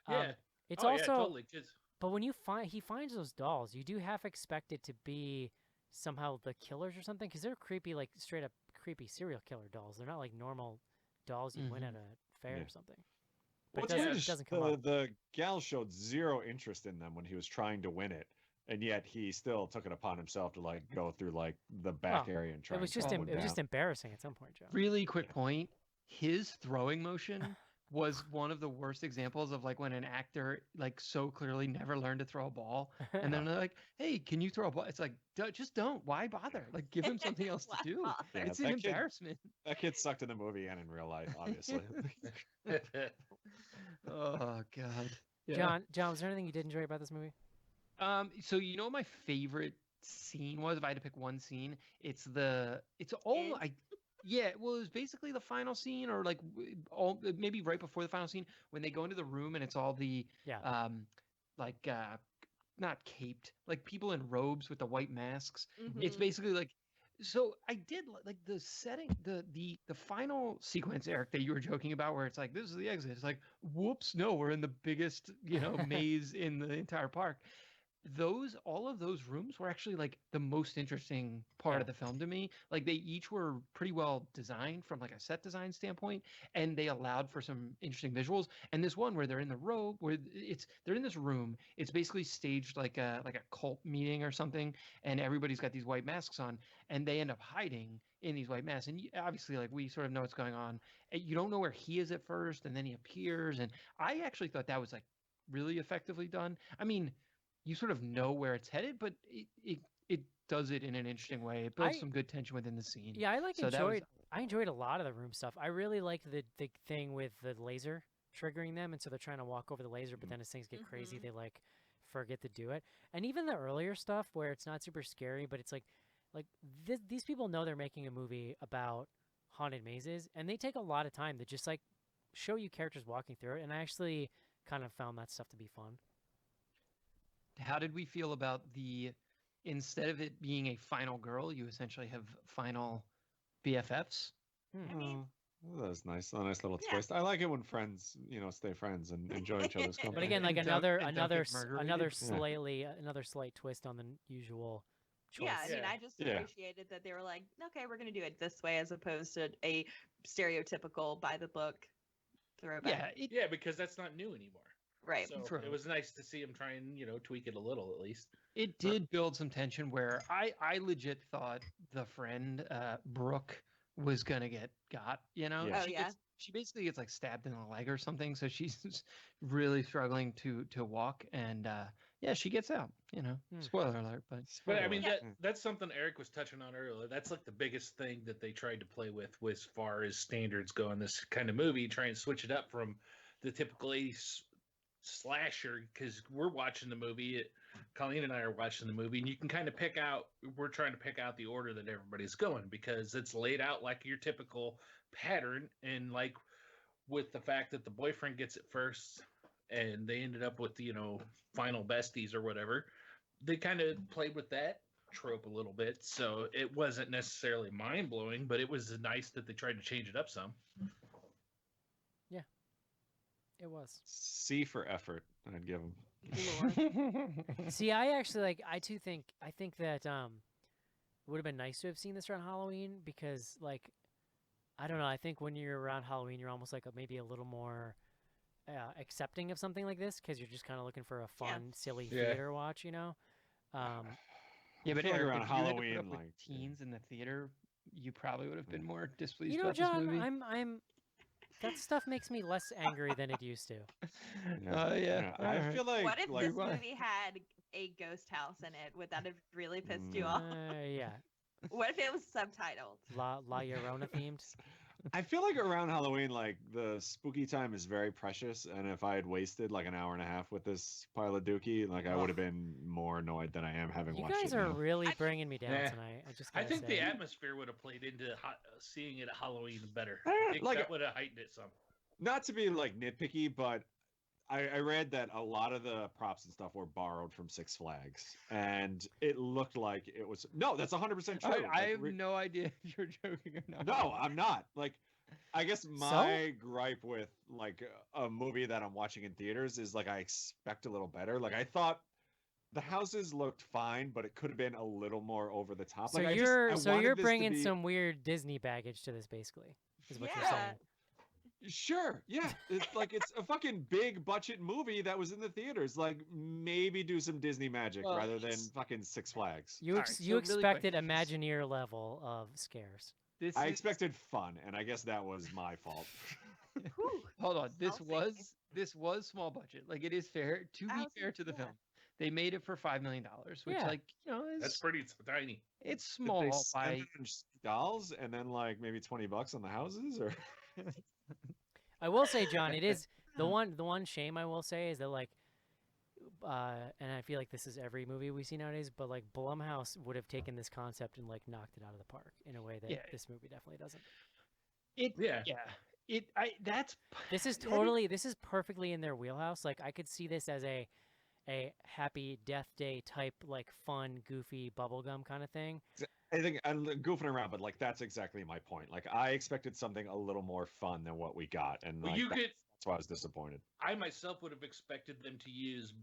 Yeah. It's Oh, also, yeah, totally. 'Cause but when he finds those dolls, you do half expect it to be somehow the killers or something, because they're creepy, like straight up creepy serial killer dolls. They're not like normal dolls you win Mhm. at a fair Yeah. or something. But What's it weird doesn't, is it doesn't come up. the gal showed zero interest in them when he was trying to win it, and yet he still took it upon himself to like go through like the back Well, area and try. It was and just track em- one it was just down. embarrassing at some point, Joe. really quick point? His throwing motion was one of the worst examples of like when an actor like so clearly never learned to throw a ball, and then they're like, "Hey, can you throw a ball?" It's like, just don't. Why bother? Like, give him something else to Why do. bother? Yeah, It's an that kid- embarrassment. That kid sucked in the movie and in real life, obviously. Oh God. Yeah. John, was there anything you did enjoy about this movie? So you know what my favorite scene was? If I had to pick one scene, it's all Is? Yeah, well, it was basically the final scene, or like all maybe right before the final scene when they go into the room and it's all the Yeah. like not caped, like people in robes with the white masks. It's Mhm. basically like, so I did like the setting, the final sequence, Eric, that you were joking about, where it's like this is the exit. It's like, whoops, no, we're in the biggest maze in the entire park. All of those rooms were actually like the most interesting part Yeah. of the film to me. Like they each were pretty well designed from like a set design standpoint, and they allowed for some interesting visuals. And this one where they're in the row, where they're in this room, it's basically staged like a cult meeting or something, and everybody's got these white masks on, and they end up hiding in these white masks. And obviously, like we sort of know what's going on. You don't know where he is at first, and then he appears. And I actually thought that was like really effectively done. I mean, you sort of know where it's headed, but it does it in an interesting way. It builds I- some good tension within the scene. Yeah, I So that was I enjoyed a lot of the room stuff. I really liked the thing with the laser triggering them, and so they're trying to walk over the laser, but then as things get crazy, Mhm. they like forget to do it. And even the earlier stuff where it's not super scary, but it's like these people know they're making a movie about haunted mazes, and they take a lot of time to just like show you characters walking through it. And I actually kind of found that stuff to be fun. How did we feel about instead of it being a final girl, you essentially have final BFFs? I mean, Oh, that's nice. A nice little Yeah. twist. I like it when friends, stay friends and enjoy each other's company. But again, like And another Duncan another murder-rated? another slight twist on the usual choice. yeah, I mean, Yeah. I just Yeah. appreciated that they were like, okay, we're gonna do it this way as opposed to a stereotypical by the book throwback. Yeah, Yeah, because that's not new anymore. Right. So True. it was nice to see him try and tweak it a little at least. it did build some tension where I legit thought the friend Brooke was gonna get got. Yeah. Oh, She yeah. she basically gets like stabbed in the leg or something, so she's really struggling to walk, and yeah, she gets out. Spoiler alert, but But I mean Yeah. that's something Eric was touching on earlier. That's like the biggest thing that they tried to play with as far as standards go in this kind of movie, try and switch it up from the typical 80s slasher, because we're watching the movie. Colleen and I are watching the movie, and you can kind of we're trying to pick out the order that everybody's going because it's laid out like your typical pattern. And like with the fact that the boyfriend gets it first and they ended up with, final besties or whatever, they kind of played with that trope a little bit. So it wasn't necessarily mind blowing, but it was nice that they tried to change it up some. It was. C for effort, I'd give them. See, I actually I think that it would have been nice to have seen this around Halloween because like I don't know, I think when you're around Halloween you're almost like maybe a little more accepting of something like this because you're just kind of looking for a fun, silly Yeah. theater watch, Yeah, I but feel like Eric, around if you had to put Halloween, up with like, teens in the theater, you probably would have been more displeased You know, about this John, movie. I'm that stuff makes me less angry than it used to. Yeah. I alright. feel like What if like this why? movie had a ghost house in it? Would that have really pissed you off? Yeah, What if it was subtitled? La Llorona themed. I feel like around Halloween, like the spooky time is very precious, and if I had wasted like an hour and a half with this pile of dookie, like I would have been more annoyed than I am having You watched guys it are now. really bringing me down Yeah. tonight. I think say. the atmosphere would have played into seeing it at Halloween better. Eh, I think like- that would have heightened it some. Not to be like nitpicky, but I read that a lot of the props and stuff were borrowed from Six Flags, and it looked like it was. No, that's 100% true. I Like, have no idea if you're joking or not. No, I'm not. Like, I guess my gripe with like a movie that I'm watching in theaters is like I expect a little better. Like I thought the houses looked fine, but it could have been a little more over the top. So Like, you're I so wanted you're this to bringing be- some weird Disney baggage to this, basically, is what you're Yeah. saying. Sure, yeah. It's like it's a fucking big budget movie that was in the theaters. Like maybe do some Disney magic Well, rather than it's- fucking Six Flags. You Alright, you so really quick, expected Imagineer level of scares. This I is- expected fun, and I guess that was my fault. Whew. Hold on. This I'll say. was small budget. Like it is fair to be fair to the yeah. film. They made it for $5 million, which Yeah. like is That's pretty tiny. it's Did small they by spend it on just dolls and then like maybe $20 on the houses, or I will say, John, it is the one shame I will say is that like and I feel like this is every movie we see nowadays, but like Blumhouse would have taken this concept and like knocked it out of the park in a way that Yeah. this movie definitely doesn't. Yeah. This is perfectly in their wheelhouse. Like I could see this as a Happy Death Day type, like fun, goofy bubblegum kind of thing. I think I'm goofing around, but like that's exactly my point. Like I expected something a little more fun than what we got, and Well, like, you could. that's why I was disappointed. I myself would have expected them to use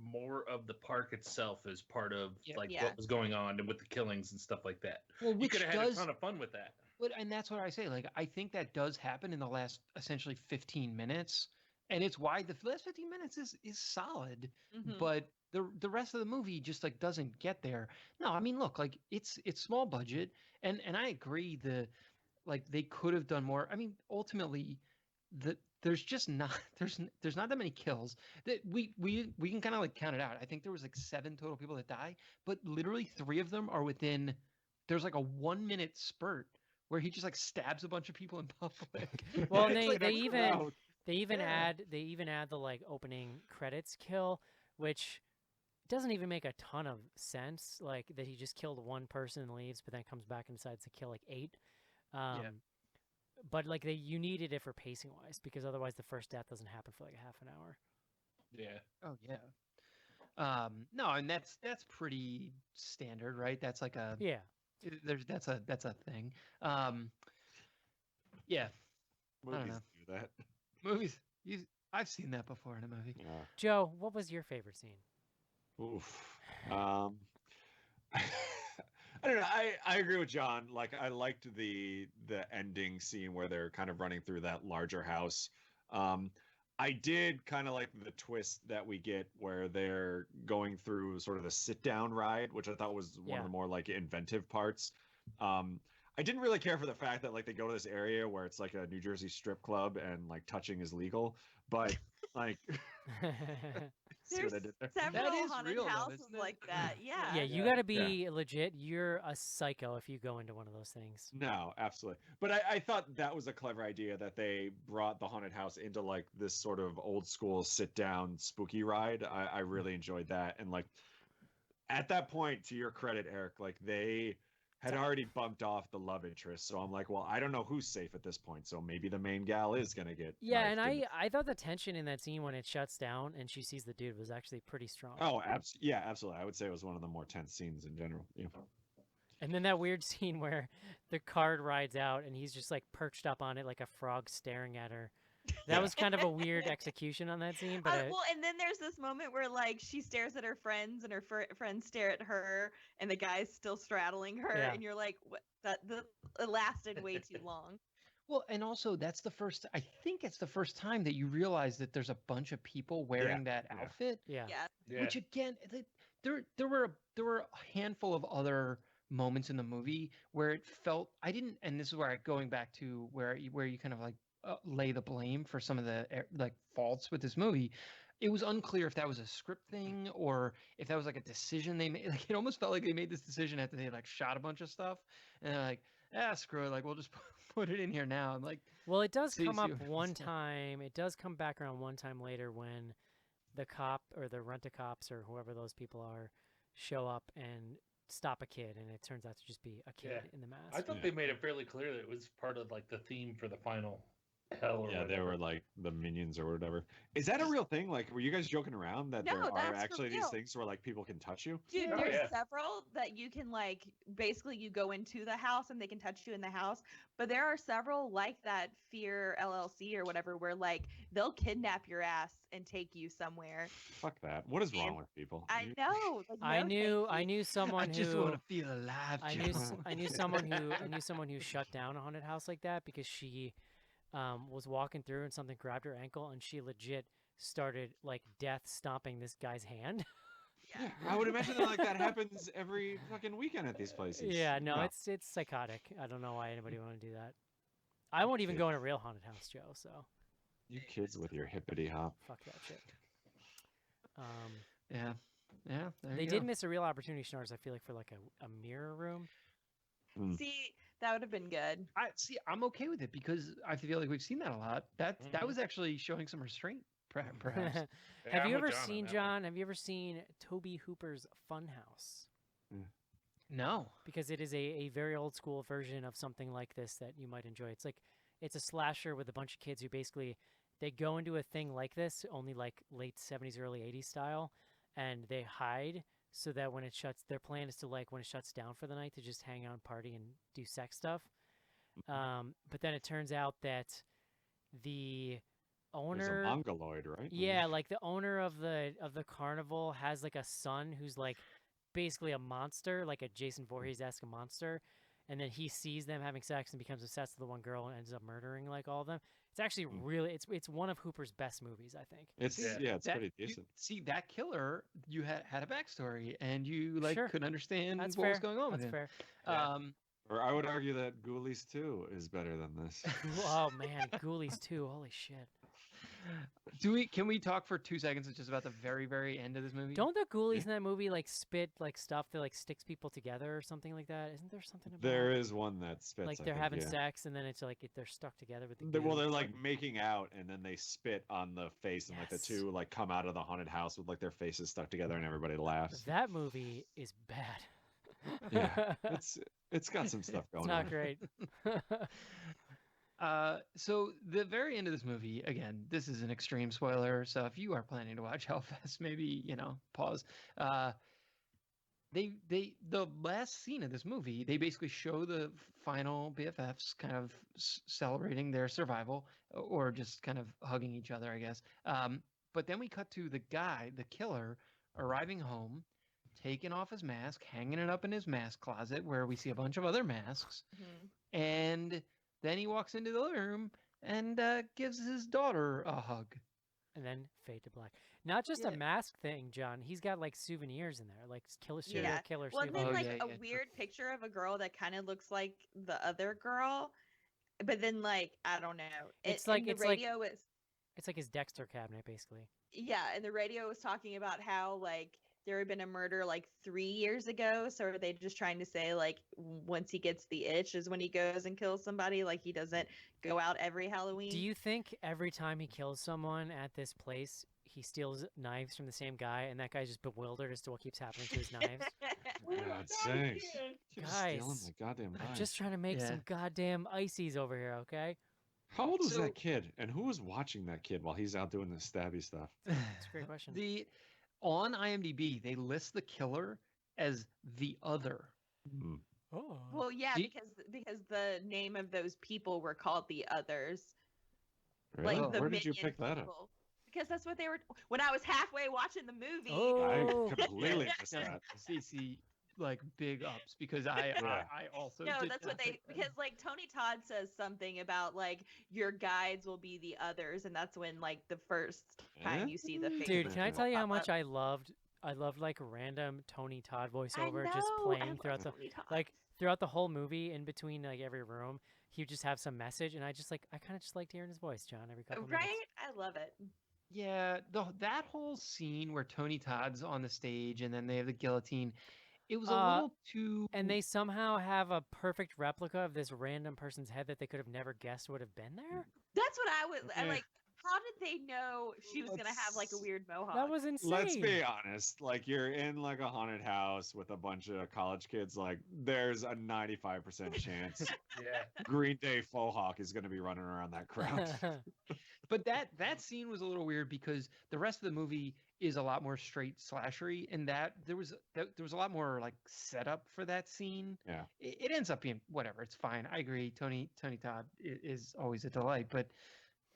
more of the park itself as part of Yeah. like Yeah. what was going on and with the killings and stuff like that. Well, You which could have had does, a ton of fun with that. and that's what I say. Like, I think that does happen in the last essentially 15 minutes, and it's why the last 15 minutes is solid. Mhm. But the rest of the movie just like doesn't get there. No, I mean, look, like it's small budget, and I agree like they could have done more. I mean, ultimately, there's just not there's not that many kills that we can kind of like count it out. I think there was like 7 total people that die, but literally 3 of them are within. There's like a 1-minute spurt where he just like stabs a bunch of people in public. Well, and It's they like, they I even don't know. they even Yeah. add the like opening credits kill, which doesn't even make a ton of sense. Like that he just killed 1 person and leaves, but then comes back and decides to kill like 8. But like you needed it for pacing wise because otherwise the first death doesn't happen for like a half an hour. Yeah. Oh yeah. No, and that's pretty standard, right? That's like a Yeah. that's a thing. Yeah, I don't Movies know. do that. Movies. I've seen that before in a movie. Yeah. Joe, what was your favorite scene? Oof. I don't know. I agree with John. Like I liked the ending scene where they're kind of running through that larger house. I did kind of like the twist that we get where they're going through sort of the sit down ride, which I thought was one of Yeah. the more like inventive parts. I didn't really care for the fact that like they go to this area where it's like a New Jersey strip club and like touching is legal, but like see what There's I did there? several is haunted real, though, houses isn't it? like that. Yeah. Yeah, you Yeah, got to be legit. You're a psycho if you go into one of those things. No, absolutely. But I thought that was a clever idea that they brought the haunted house into like this sort of old school sit down spooky ride. I really enjoyed that. And like at that point, to your credit, Eric, like they had already bumped off the love interest. So I'm like, well, I don't know who's safe at this point. So maybe the main gal is gonna get Yeah, and knifed in the- I thought the tension in that scene when it shuts down and she sees the dude was actually pretty strong. Oh, yeah, absolutely. I would say it was one of the more tense scenes in general. Yeah. And then that weird scene where the card rides out and he's just like perched up on it like a frog staring at her. That was kind of a weird execution on that scene, but Well, and then there's this moment where like she stares at her friends and her friends stare at her, and the guy's still straddling her, Yeah. and you're like, what? It lasted way too long. Well, and also that's I think it's the first time that you realize that there's a bunch of people wearing that yeah. outfit. yeah. Yeah. Yeah. Which again, there were a handful of other moments in the movie where it felt I didn't, and this is where going back to where you kind of like lay the blame for some of the like faults with this movie. It was unclear if that was a script thing or if that was like a decision they made. Like it almost felt like they made this decision after they like shot a bunch of stuff and they're like, screw it, like we'll just put it in here now. I'm like, Well, it does See- come see up what I'm one saying. time. It does come back around one time later when the cop or the rent-a-cops or whoever those people are show up and stop a kid, and it turns out to just be a kid Yeah. in the mask. I thought Yeah. they made it fairly clear that it was part of like the theme for the final hell or Yeah, they whatever. were like the minions or whatever. Is that a real thing? Like, were you guys joking around that No, there are that's for actually these real. things where like people can touch you? Dude, Oh, there's yeah. several that you can like basically you go into the house and they can touch you in the house. But there are several like that Fear LLC or whatever where like they'll kidnap your ass and take you somewhere. Fuck that. What is wrong And with people? I know. Like, I no, knew thank you. someone I just who want to feel alive. I Joe. knew someone who shut down a haunted house like that because she was walking through and something grabbed her ankle and she legit started like death stomping this guy's hand. Yeah, I would imagine that like that happens every fucking weekend at these places. Yeah, no, it's psychotic. I don't know why anybody would want to do that. I won't even go in a real haunted house, Joe. So you kids with your hippity hop. fuck that shit. Yeah. There They you did go. miss a real opportunity, Schnars, I feel like, for like a mirror room. See, that would have been good. I'm okay with it because I feel like we've seen that a lot. That Mhm. was actually showing some restraint Perhaps. Yeah, Have I'm you with ever John on seen, that one. John? Have you ever seen Toby Hooper's Funhouse? No. Because it is a very old school version of something like this that you might enjoy. It's a slasher with a bunch of kids who basically they go into a thing like this, only like late 70s, early 80s style, and they hide so that when it shuts, their plan is to like when it shuts down for the night to just hang out and party and do sex stuff. But then it turns out that the There's a owner, mongoloid, right? yeah, like the owner of the carnival has like a son who's like basically a monster, like a Jason Voorhees-esque monster, and then he sees them having sex and becomes obsessed with the one girl and ends up murdering like all of them. It's actually really it's one of Hooper's best movies, I think. It's Yeah. it's That- pretty you- decent. see, that killer, you had a backstory, and you like Sure. could understand That's what fair. was going on with That's him. fair. Yeah. Or I would argue that Ghoulies 2 is better than this. Oh man, Ghoulies 2, holy shit. Can we talk for 2 seconds just about the very, very end of this movie? Don't the Ghoulies in that movie like spit like stuff that like sticks people together or something like that? Isn't there something about There is one that spits. like I they're think, having yeah. sex and then it's like they're stuck together with the Well, goo? they're like making out, and then they spit on the face, and like the Yes. two like come out of the haunted house with like their faces stuck together, and everybody laughs. That movie is bad. Yeah, it's got some stuff going It's on. not great. So the very end of this movie, again, this is an extreme spoiler. So if you are planning to watch Hellfest, maybe pause. The last scene of this movie, they basically show the final BFFs kind of celebrating their survival, or just kind of hugging each other, I guess. But then we cut to the guy, the killer, arriving home, taking off his mask, hanging it up in his mask closet, where we see a bunch of other masks, Mhm. and then he walks into the living room and gives his daughter a hug. And then fade to black. Not just a Yeah. mask thing, John. He's got like souvenirs in there, like serial Yeah. killer Well, and souvenirs. then Oh, like yeah, a yeah, true. weird picture of a girl that kind of looks like the other girl, but then like I don't know. It's and like- the it's like- radio is It's like his Dexter cabinet, basically. yeah, and the radio was talking about how like there had been a murder like 3 years ago. So are they just trying to say like once he gets the itch is when he goes and kills somebody? Like he doesn't go out every Halloween. Do you think every time he kills someone at this place, he steals knives from the same guy, and that guy's just bewildered as to what keeps happening to his knives? For God's sakes. You're stealing Guys, my goddamn I'm knife. just trying to make Yeah. some goddamn ices over here, okay? How old was So- that kid? And who was watching that kid while he's out doing this stabby stuff? That's a great question. On IMDb, they list the killer as the other. Hmm. Oh. Well, yeah, Do you- because the name of those people were called the others. Really? Like the Where did you minion pick that up? people. Because that's what they were when I was halfway watching the movie. Oh. I completely missed that. CC, like big ups, because I Yeah. I also No, did that's what not they pick that because up. like Tony Todd says something about like your guides will be the others, and that's when like the first time Eh? you see the face. Dude, of can I people tell you how pop much up. I loved like random Tony Todd voiceover I just know, playing I throughout the love Tony Todd. like throughout the whole movie in between like every room. He would just have some message, and I kind of just liked hearing his voice, John, every couple right? minutes. I love it. Yeah, that whole scene where Tony Todd's on the stage and then they have the guillotine, it was a little too. And they somehow have a perfect replica of this random person's head that they could have never guessed would have been there. That's what I would I Eh. like. How did they know she was gonna have like a Let's- weird mohawk? That was insane. Let's be honest. Like you're in like a haunted house with a bunch of college kids. Like there's a 95% chance Yeah. Green Day Faux Hawk is going to be running around that crowd. But that scene was a little weird because the rest of the movie is a lot more straight slashery, and that there was a lot more like setup for that scene. Yeah. It ends up being whatever. It's fine. I agree. Tony Todd is always a delight, but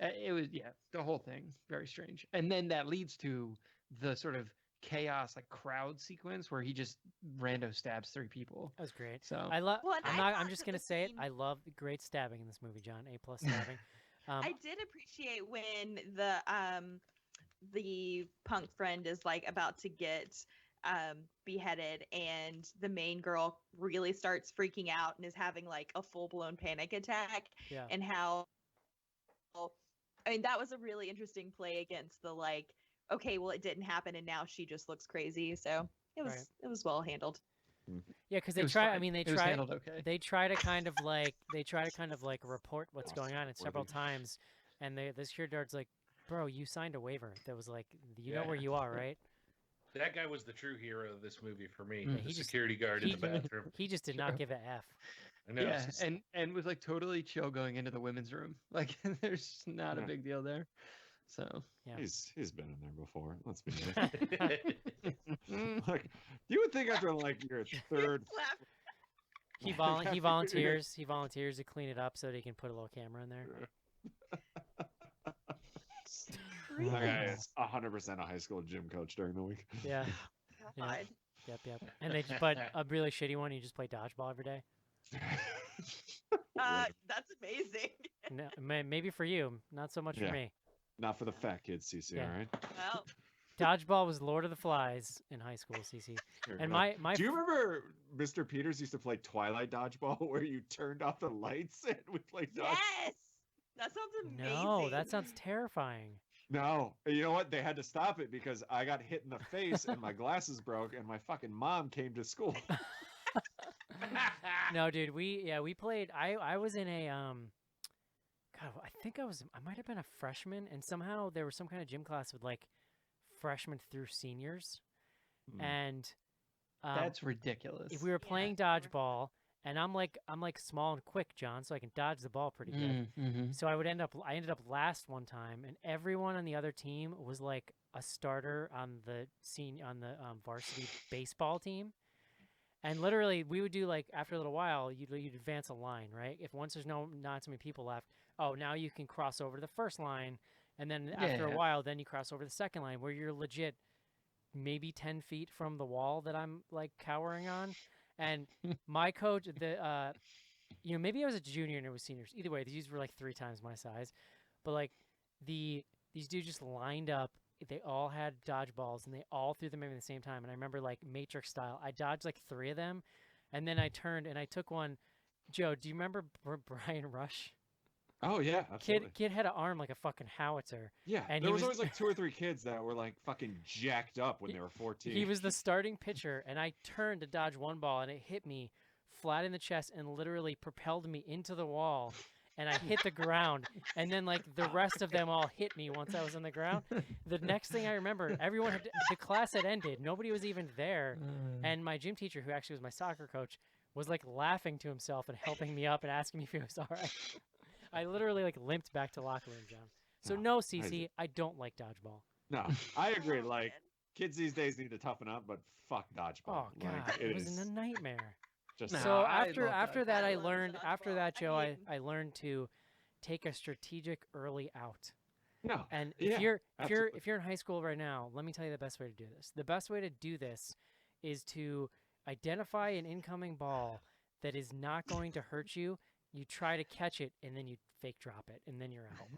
it was the whole thing very strange. And then that leads to the sort of chaos like crowd sequence where he just rando stabs 3 people. That was great. So I love. Well, and I'm I not. I'm thought just that gonna the say it. scene- I love the great stabbing in this movie, John. A+ stabbing. I did appreciate when the punk friend is like about to get beheaded and the main girl really starts freaking out and is having like a full-blown panic attack Yeah. and how I mean that was a really interesting play against the like okay well it didn't happen and now she just looks crazy, so it was Right. it was well handled. Yeah, because it they was try. I fine. mean, they it was try. handled okay. They try to kind of like report what's going on, and several Worthy. times, and this security guard's like, bro, you signed a waiver that was like, you know where you are, right? That guy was the true hero of this movie for me. Yeah, The he just- security guard in the bathroom. He just did True. not give a F. I know. Yeah, and was like totally chill going into the women's room. Like there's not a Yeah. big deal there. So Yeah. He's been in there before. Let's be honest. Like, you would think after like your third. Slap. He Like, after volunteers. He volunteers to clean it up so that he can put a little camera in there. That guy is 100% a high school gym coach during the week. Yeah. Yeah. God. Yep. And they but a really shitty one. You just play dodgeball every day. That's amazing. No, maybe for you, not so much Yeah. for me. Not for the fat kids, CC. Yeah. All right. Well, Dodgeball was Lord of the Flies in high school, CC. Fair And enough. my Do you remember Mr. Peters used to play Twilight Dodgeball where you turned off the lights and we played dodgeball? yes, that sounds amazing. no, that sounds terrifying. No, you know what? They had to stop it because I got hit in the face and my glasses broke and my fucking mom came to school. No, dude, we played. I was in a God, I think I might have been a freshman, and somehow there was some kind of gym class with like freshmen through seniors, Hmm. and that's ridiculous. if we were playing dodgeball, and I'm like small and quick, John, so I can dodge the ball pretty good. Mm-hmm. So I ended up last one time, and everyone on the other team was like a starter on the varsity baseball team. And literally, we would do like after a little while, you'd advance a line, right? If once there's not so many people left, oh, now you can cross over to the first line, and then after a Yeah. while, then you cross over to the second line, where you're legit maybe 10 feet from the wall that I'm like cowering on. And my coach, maybe I was a junior and it was seniors. Either way, these were like 3 times my size, but like these dudes just lined up. They all had dodgeballs and they all threw them at me at the same time. And I remember like Matrix style, I dodged like 3 of them, and then I turned and I took one. Joe, do you remember Brian Rush? Oh yeah, absolutely. Kid had an arm like a fucking howitzer. Yeah, and there he was was- always like 2 or 3 kids that were like fucking jacked up when they were 14. He was the starting pitcher, and I turned to dodge one ball, and it hit me flat in the chest and literally propelled me into the wall, and I hit the ground. And then, like, the rest of them all hit me once I was on the ground. The next thing I remember, the class had ended. Nobody was even there. And my gym teacher, who actually was my soccer coach, was, like, laughing to himself and helping me up and asking me if he was all right. I literally, like, limped back to locker room, John. So, no, CC, I don't like dodgeball. No, I agree. Oh, Like, man. kids these days need to toughen up, but fuck dodgeball. Oh, God, Like, it was is a nightmare. just Nah. So I after love after dodgeball. that, I I love learned after dodgeball. that, Joe, I mean- I learned to take a strategic early out. no. And Yeah, if you're absolutely. in high school right now, let me tell you the best way to do this. The best way to do this is to identify an incoming ball that is not going to hurt you. You try to catch it, and then you fake drop it, and then you're out.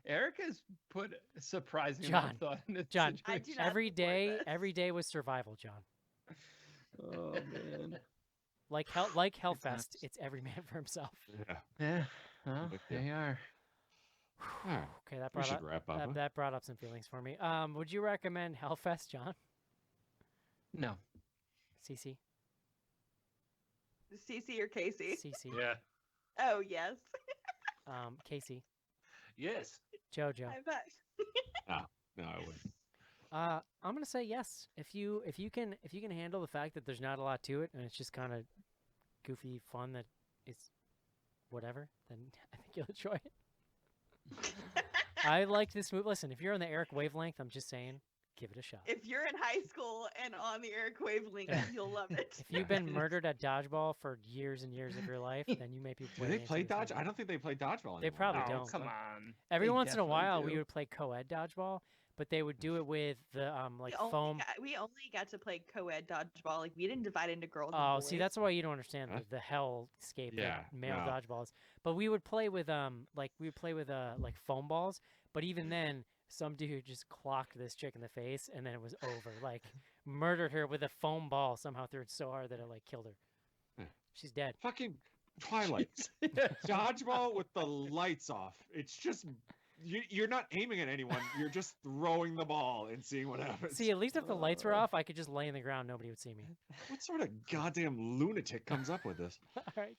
Eric has put surprising John, amount of thought in this John, I do situation. not every support day, this. every day was survival, John. Oh man. Like Hellfest, nuts. it's every man for himself. Yeah. Yeah. Well, With you. they are. All right. Okay, that We brought should up wrap up. huh? that brought up some feelings for me. Would you recommend Hellfest, John? No. CC, CC or Casey? CC, Yeah. Oh yes. Casey, Yes. JoJo. I bet. No, I wouldn't. I'm gonna say yes. If you can handle the fact that there's not a lot to it and it's just kind of goofy fun that it's whatever, then I think you'll enjoy it. I like this movie. Listen, if you're on the Eric wavelength, I'm just saying, give it a shot. If you're in high school and on the Eric wavelength, you'll love it. If you've been murdered at dodgeball for years and years of your life, then you may be. Do way they into play this dodge? movie. I don't think they play dodgeball anymore. They probably Oh, don't. come on. Every They once in a definitely while, we do. would play co-ed dodgeball, but they would do it with the like foam. We only got to play co-ed dodgeball. Like we didn't divide into girls. and Oh, boys. see, that's why you don't understand Huh? the hellscape Yeah, that male no. dodgeballs. But we would play with like foam balls. But even then, some dude just clocked this chick in the face, and then it was over. Like murdered her with a foam ball. Somehow threw it so hard that it like killed her. Yeah. She's dead. Fucking Twilight. Dodgeball with the lights off. It's just you're not aiming at anyone. You're just throwing the ball and seeing what happens. See, at least if the lights were off, I could just lay on the ground. Nobody would see me. What sort of goddamn lunatic comes up with this? All right.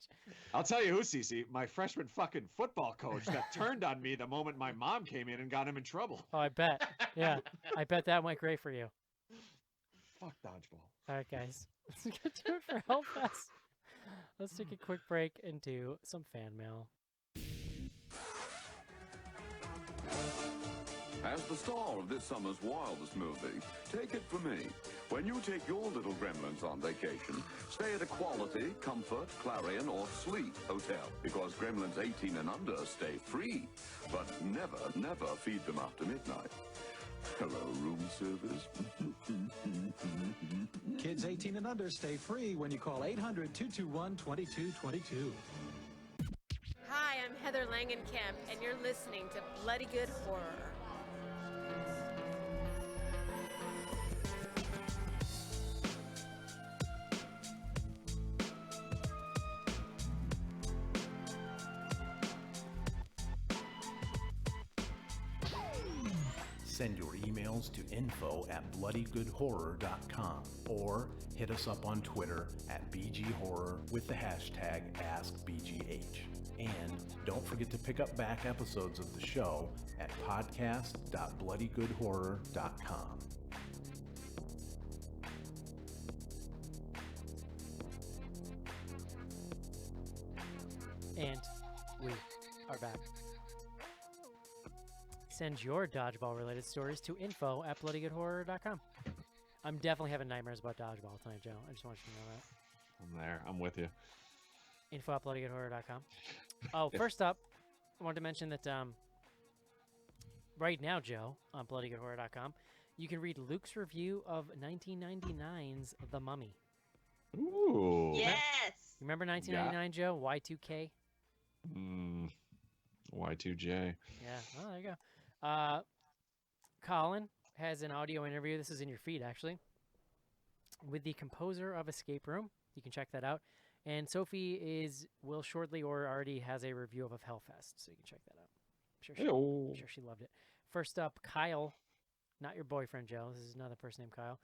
I'll tell you who, Cece, my freshman fucking football coach that turned on me the moment my mom came in and got him in trouble. Oh, I bet. Yeah, I bet that went great for you. Fuck dodgeball. All right, guys. Let's get to it for Hellfest. Let's take a quick break and do some fan mail. As the star of this summer's wildest movie, take it from me. When you take your little gremlins on vacation, stay at a quality, comfort, Clarion, or Sleep hotel. Because gremlins 18 and under stay free. But never, never feed them after midnight. Hello, room service. Kids 18 and under stay free when you call 800-221-2222. Hi, I'm Heather Langenkamp, and you're listening to Bloody Good Horror. Send your emails to info@bloodygoodhorror.com or hit us up on Twitter at BGHorror with the hashtag AskBGH. And don't forget to pick up back episodes of the show at podcast.bloodygoodhorror.com. And we are back. Send your dodgeball-related stories to info@bloodygoodhorror.com. I'm definitely having nightmares about dodgeball tonight, Joe. I just want you to know that. I'm there. I'm with you. info@bloodygoodhorror.com. Oh, first up, I wanted to mention that right now, Joe, on bloodygoodhorror.com, you can read Luke's review of 1999's The Mummy. Ooh. Yes. Remember 1999, Joe? Y2K? Y2J. Yeah. Oh, there you go. Colin has an audio interview. This is in your feed, actually, with the composer of Escape Room. You can check that out. And Sophie will shortly or already has a review of Hellfest, so you can check that out. I'm sure she loved it. First up, Kyle, not your boyfriend, Joe. This is another person named Kyle.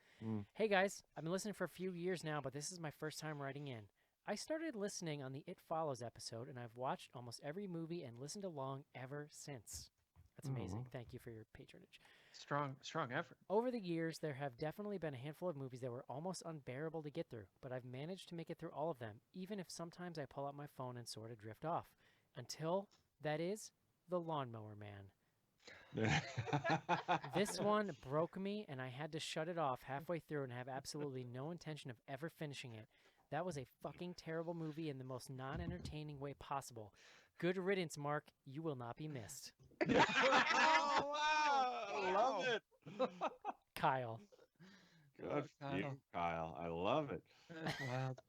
Hey, guys. I've been listening for a few years now, but this is my first time writing in. I started listening on the It Follows episode, and I've watched almost every movie and listened along ever since. That's amazing. Thank you for your patronage. Strong effort. Over the years, there have definitely been a handful of movies that were almost unbearable to get through, but I've managed to make it through all of them, even if sometimes I pull out my phone and sort of drift off. Until, that is, The Lawnmower Man. This one broke me, and I had to shut it off halfway through and have absolutely no intention of ever finishing it. That was a fucking terrible movie in the most non-entertaining way possible. Good riddance, Mark. You will not be missed. Oh, wow. I love it. Kyle. Good for you, Kyle. I love it. That's wild.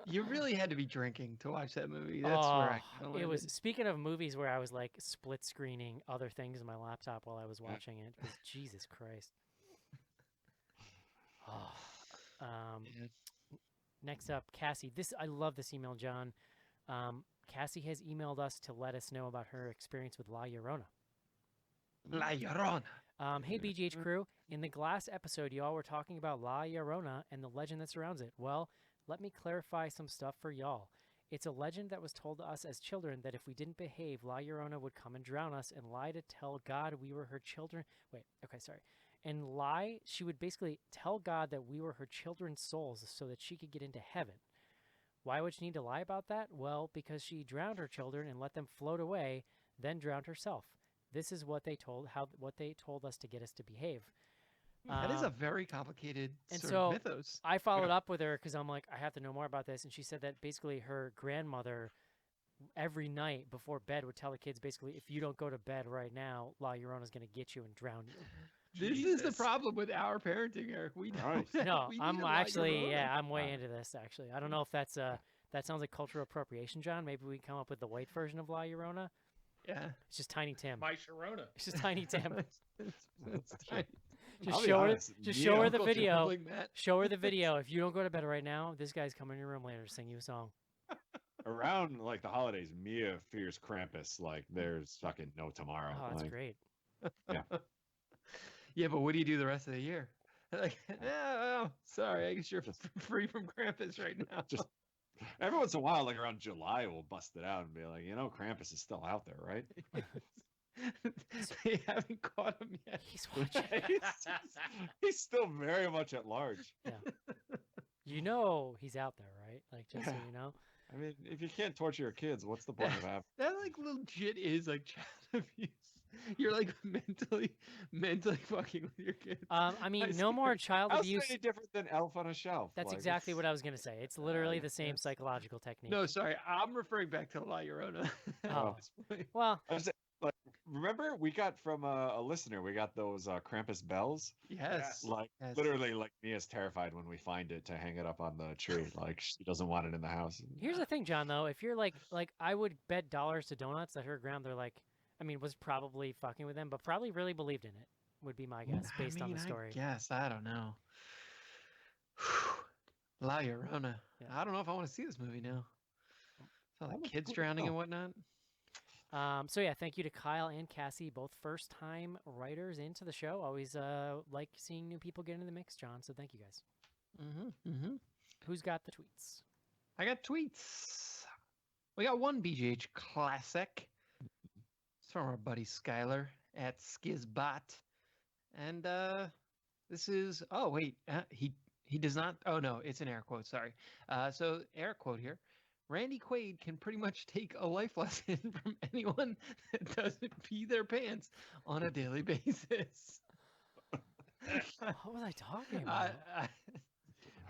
You really had to be drinking to watch that movie. That's where I kinda It was, landed. speaking of movies where I was like split screening other things on my laptop while I was watching it. 'Cause Jesus Christ. Next up, Cassie. I love this email, John. Cassie has emailed us to let us know about her experience with La Llorona. La Llorona. Hey, BGH crew. In the Glass episode, you all were talking about La Llorona and the legend that surrounds it. Well, let me clarify some stuff for y'all. It's a legend that was told to us as children that if we didn't behave, La Llorona would come and drown us and lie to tell God we were her children. And lie, she would basically tell God that we were her children's souls so that she could get into heaven. Why would she need to lie about that? Well, because she drowned her children and let them float away, then drowned herself. This is what they told us to get us to behave. That is a very complicated and sort so of mythos. I followed up with her because I'm like, I have to know more about this. And she said that basically her grandmother every night before bed would tell the kids basically, if you don't go to bed right now, La Llorona's going to get you and drown you. This is the problem with our parenting, Eric. We don't. Right. No, We I'm need a La actually, Llorona. I'm way into this actually. I don't know if that's that sounds like cultural appropriation, John. Maybe we can come up with the white version of La Llorona. Yeah. It's just Tiny Tim. My Sharona. It's just Tiny Tim. It's tiny. Just I'll be show her, honest, just me show and her the Uncle video. Dribbling Matt. Show her the video. If you don't go to bed right now, this guy's coming in your room later to sing you a song. around like the holidays, Mia fears Krampus like there's fucking no tomorrow. Oh, that's like, great. Yeah, but what do you do the rest of the year? Like, oh, sorry, I guess you're free from Krampus right now. Just every once in a while, like around July, we'll bust it out and be like, Krampus is still out there, right? They haven't caught him yet. He's watching. He's still very much at large. You know he's out there, right? Like, just so you know. I mean, if you can't torture your kids, what's the point of having? That like legit is like child abuse. You're like mentally fucking with your kids. I mean, no more child How's abuse. it any different than Elf on a Shelf? That's Like, exactly what I was gonna say. It's literally the same psychological technique. No, sorry, I'm referring back to La Llorona. Oh. Well, I was saying, like, remember we got from a listener, we got those Krampus bells. Yes. Like literally, like Mia's terrified when we find it to hang it up on the tree. Like she doesn't want it in the house. here's the thing, John. Though, if you're like I would bet dollars to donuts that her grandmother was probably fucking with them, but probably really believed in it. Would be my guess based on the story. Yes, I don't know. La Llorona. Yeah. I don't know if I want to see this movie now. So like kids drowning and whatnot. So yeah, thank you to Kyle and Cassie, both first-time writers into the show. Always like seeing new people get into the mix, John. So thank you guys. Who's got the tweets? I got tweets. We got one BGH classic. It's from our buddy Skylar at Skizbot. And this is, oh wait, he does not, oh no, it's an air quote, sorry. So air quote here. Randy Quaid can pretty much take a life lesson from anyone that doesn't pee their pants on a daily basis. What was I talking about?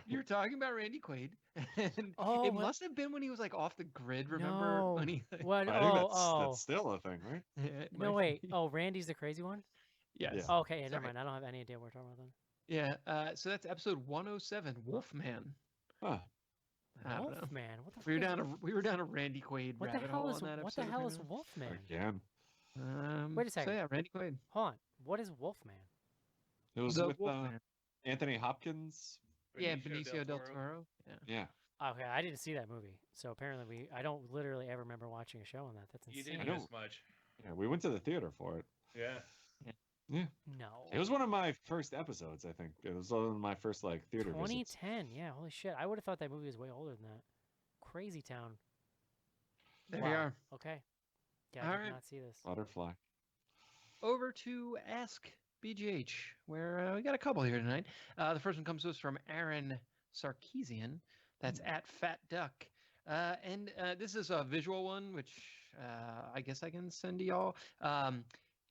You're talking about Randy Quaid, and Oh, it what- must have been when he was like off the grid. Remember No. when he? Like, What? I think Oh, that's still a thing, right? Yeah, it no, might wait. be. Oh, Randy's the crazy one? Yes. Yeah. Oh, okay, yeah, never Sorry. mind. I don't have any idea what we're talking about then. Yeah. So that's episode 107, Wolfman. Huh. I don't know. Wolfman. What the We were fuck is- down a Randy Quaid What the rabbit hell hole is on that what episode. the of hell is Hangman. Wolfman? Again, Wait a So second. yeah, Randy Quaid. Hold on. What is Wolfman? it was The with Wolfman. Anthony Hopkins. Yeah, Benicio del Toro. Yeah. Yeah. Okay, I didn't see that movie, so apparently I don't literally ever remember watching a show on that. That's You insane. didn't miss much. Yeah, we went to the theater for it. Yeah. No. It was one of my first episodes, I think. It was one of my first like theater visits. 2010. Yeah, holy shit. I would have thought that movie was way older than that. Crazy Town. There we are. Okay. Yeah, I All did right. not see this. Butterfly. Over to Ask BGH, where we got a couple here tonight. The first one comes to us from Aaron Sarkeesian. That's at Fat Duck. And this is a visual one, which I guess I can send to y'all.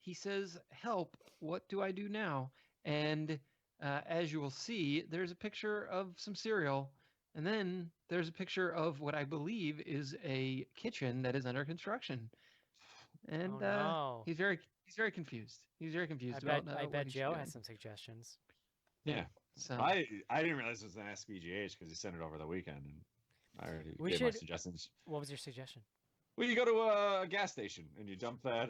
He says, help, what do I do now? And as you will see, there's a picture of some cereal. And then there's a picture of what I believe is a kitchen that is under construction. And Oh, no. he's very confused. He's very confused I about bet what he should Joe do. has some suggestions. Yeah. So I didn't realize it was an Ask BGH because he sent it over the weekend, and I already We gave my should- suggestions. What was your suggestion? Well, you go to a gas station and you dump that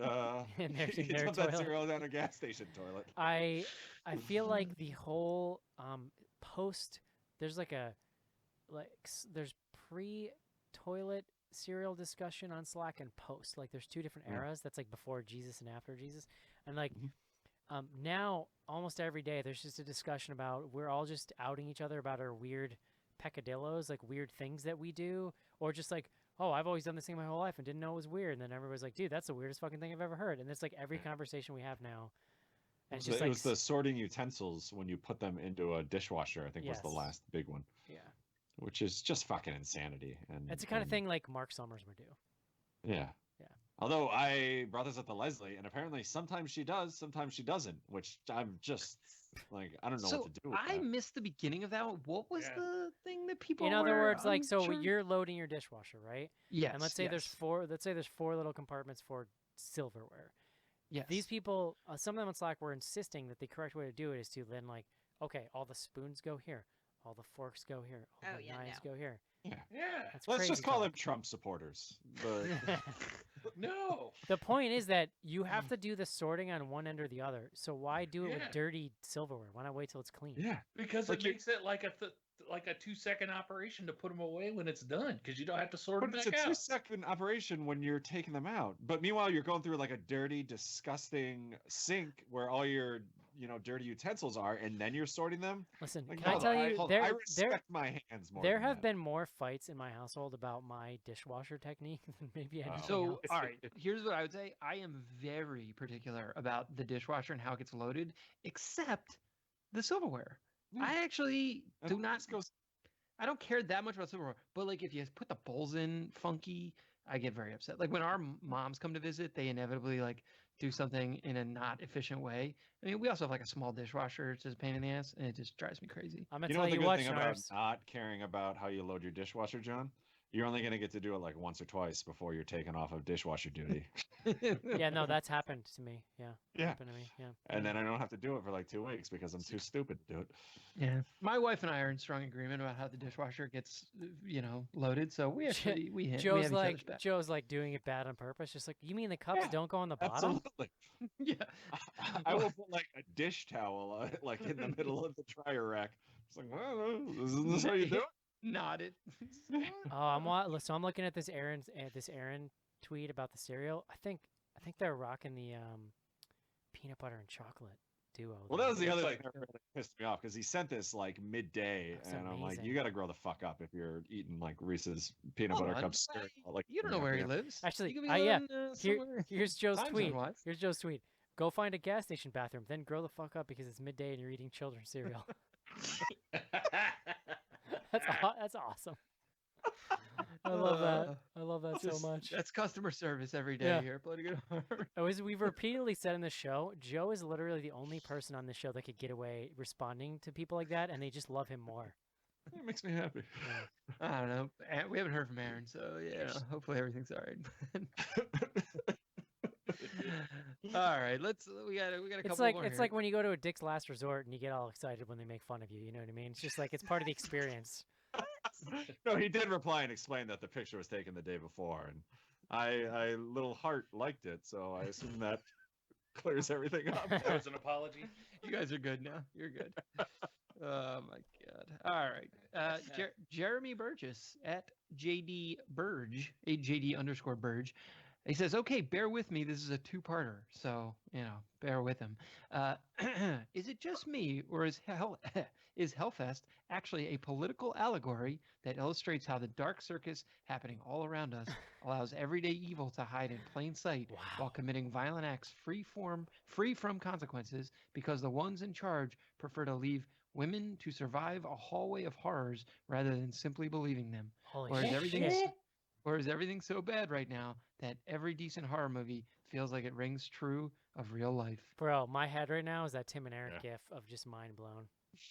In their- you in their dump that toilet. cereal down a gas station toilet. I feel like the whole post there's there's pre-toilet cereal discussion on Slack and post. Like there's two different Yeah. eras. That's like before Jesus and after Jesus. And like Mhm. now almost every day there's just a discussion about we're all just outing each other about our weird peccadillos, like weird things that we do, or just like, oh, I've always done this thing my whole life and didn't know it was weird. And then everybody's like, dude, that's the weirdest fucking thing I've ever heard. And it's like every conversation we have now. And it's just It like was the sorting utensils when you put them into a dishwasher, I think was the Yes. last big one, yeah. which is just fucking insanity. And It's the kind of and- thing like Mark Summers would do. Yeah. Yeah. Although I brought this up to Leslie, and apparently sometimes she does, sometimes she doesn't, which I'm just like, I don't know So what to do with I that. missed the beginning of that one. What was Yeah. the thing that people? In other were words, like, so unsure? you're loading your dishwasher, right? Yes. And let's say there's yes, four. Let's say there's four little compartments for silverware. Yes. These people, some of them on Slack were insisting that the correct way to do it is to then like, okay, all the spoons go here, all the forks go here, all Oh, the yeah, knives no. go here. Yeah. That's Let's crazy just call them talk. Trump supporters. But No. The point is that you have to do the sorting on one end or the other. So why do it Yeah. with dirty silverware? Why not wait till it's clean? yeah, Because Like it you- makes it like like a 2-second operation to put them away when it's done, because you don't have to sort But them it's a back out. 2-second operation when you're taking them out. But meanwhile, you're going through like a dirty, disgusting sink where all your, dirty utensils are, and then you're sorting them. Listen, Like, can I hold tell on, you, hold on. I there respect my hands more. there than have that. been more fights in my household about my dishwasher technique than maybe anything So, else. all right, here's what I would say. I am very particular about the dishwasher and how it gets loaded, except the silverware. Yeah. I actually And do not. this goes- I don't care that much about silverware, but like if you put the bowls in funky, I get very upset. Like when our moms come to visit, they inevitably like do something in a not efficient way. I mean, we also have like a small dishwasher. It's just a pain in the ass, and it just drives me crazy. I'm gonna You know tell what the you good what, thing about Schnars. not caring about how you load your dishwasher, John? You're only going to get to do it like once or twice before you're taken off of dishwasher duty. Yeah, no, that's happened to me. Yeah, Yeah. happened to me. Yeah. And then I don't have to do it for like 2 weeks because I'm too stupid to do it. Yeah, my wife and I are in strong agreement about how the dishwasher gets, loaded. So we actually we have Joe's each like other's back. Joe's like doing it bad on purpose. Just like, you mean the cups Yeah, don't go on the bottom? Absolutely. Yeah, I will put like a dish towel like in the middle of the dryer rack. It's like, well, isn't this how you do it? nodded. Oh, so I'm looking at this Aaron tweet about the cereal. I think they're rocking the peanut butter and chocolate duo. Well, that was the It's other like- thing that really pissed me off because he sent this like midday, That's and I'm like, amazing. you got to grow the fuck up if you're eating like Reese's peanut Hold butter on, cups. wait, Like you don't know where he lives. Actually, You could be yeah, living, Here, somewhere here's Joe's time tweet. zone-wise. Here's Joe's tweet. Go find a gas station bathroom, then grow the fuck up because it's midday and you're eating children's cereal. That's awesome. I love that. I love that so much. That's customer service every day Yeah. here. Bloody good heart. We've repeatedly said in the show, Joe is literally the only person on the show that could get away responding to people like that, and they just love him more. It makes me happy. I don't know. We haven't heard from Aaron, so yeah. Hopefully everything's all right. All right, we got a couple It's like more it's here. like when you go to a Dick's Last Resort and you get all excited when they make fun of you. You know what I mean? It's just like it's part of the experience. No, he did reply and explain that the picture was taken the day before, and I little heart liked it, so I assume that clears everything up. That was an apology. You guys are good now. You're good. Oh my god. All right. Jeremy Burgess at JD Burge, JD_Burge. He says, "Okay, bear with me. This is a two-parter, so bear with him. Is it just me, or is Hellfest actually a political allegory that illustrates how the dark circus happening all around us allows everyday evil to hide in plain sight while committing violent acts free from consequences because the ones in charge prefer to leave women to survive a hallway of horrors rather than simply believing them? Holy Or is shit. or is everything so bad right now that every decent horror movie feels like it rings true of real life?" Bro, my head right now is that Tim and Eric gif of just mind blown.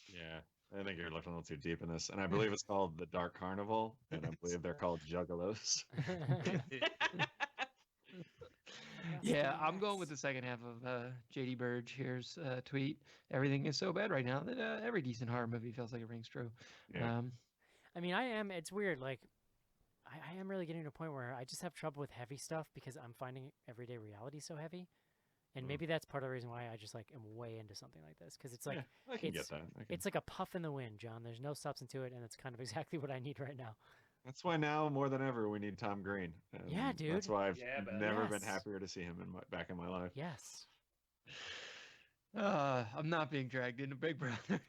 Yeah, I think you're looking a little too deep in this, and I believe it's called the Dark Carnival, and I believe they're called Juggalos. Yeah, I'm going with the second half of JD Burge here's tweet. Everything is so bad right now that every decent horror movie feels like it rings true. Yeah. I mean, it's weird. Like, I am really getting to a point where I just have trouble with heavy stuff because I'm finding everyday reality so heavy. And maybe that's part of the reason why I just like am way into something like this because it's like I can get that. it's like a puff in the wind, John. There's no substance to it, and it's kind of exactly what I need right now. That's why now more than ever we need Tom Green. And Yeah, dude. That's why I've but- never been Yes. happier to see him back in my life. Yes. I'm not being dragged into Big Brother.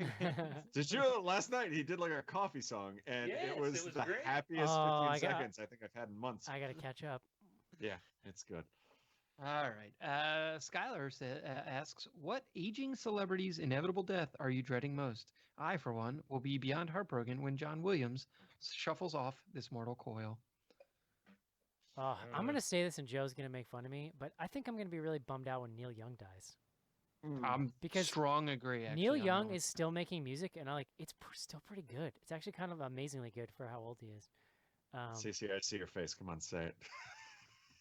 Did you know last night he did like a coffee song, and Yes, it was it was the great. happiest Oh, 15 seconds I think I've had in months. I gotta catch up. Yeah, it's good. All right. Skylar asks, "What aging celebrity's inevitable death are you dreading most? I, for one, will be beyond heartbroken when John Williams shuffles off this mortal coil." I'm gonna say this, and Joe's gonna make fun of me, but I think I'm gonna be really bummed out when Neil Young dies. I'm Because strong agree. Actually, Neil on that Young one. is still making music, and it's still pretty good. It's actually kind of amazingly good for how old he is. Cece, I see your face. Come on, say it.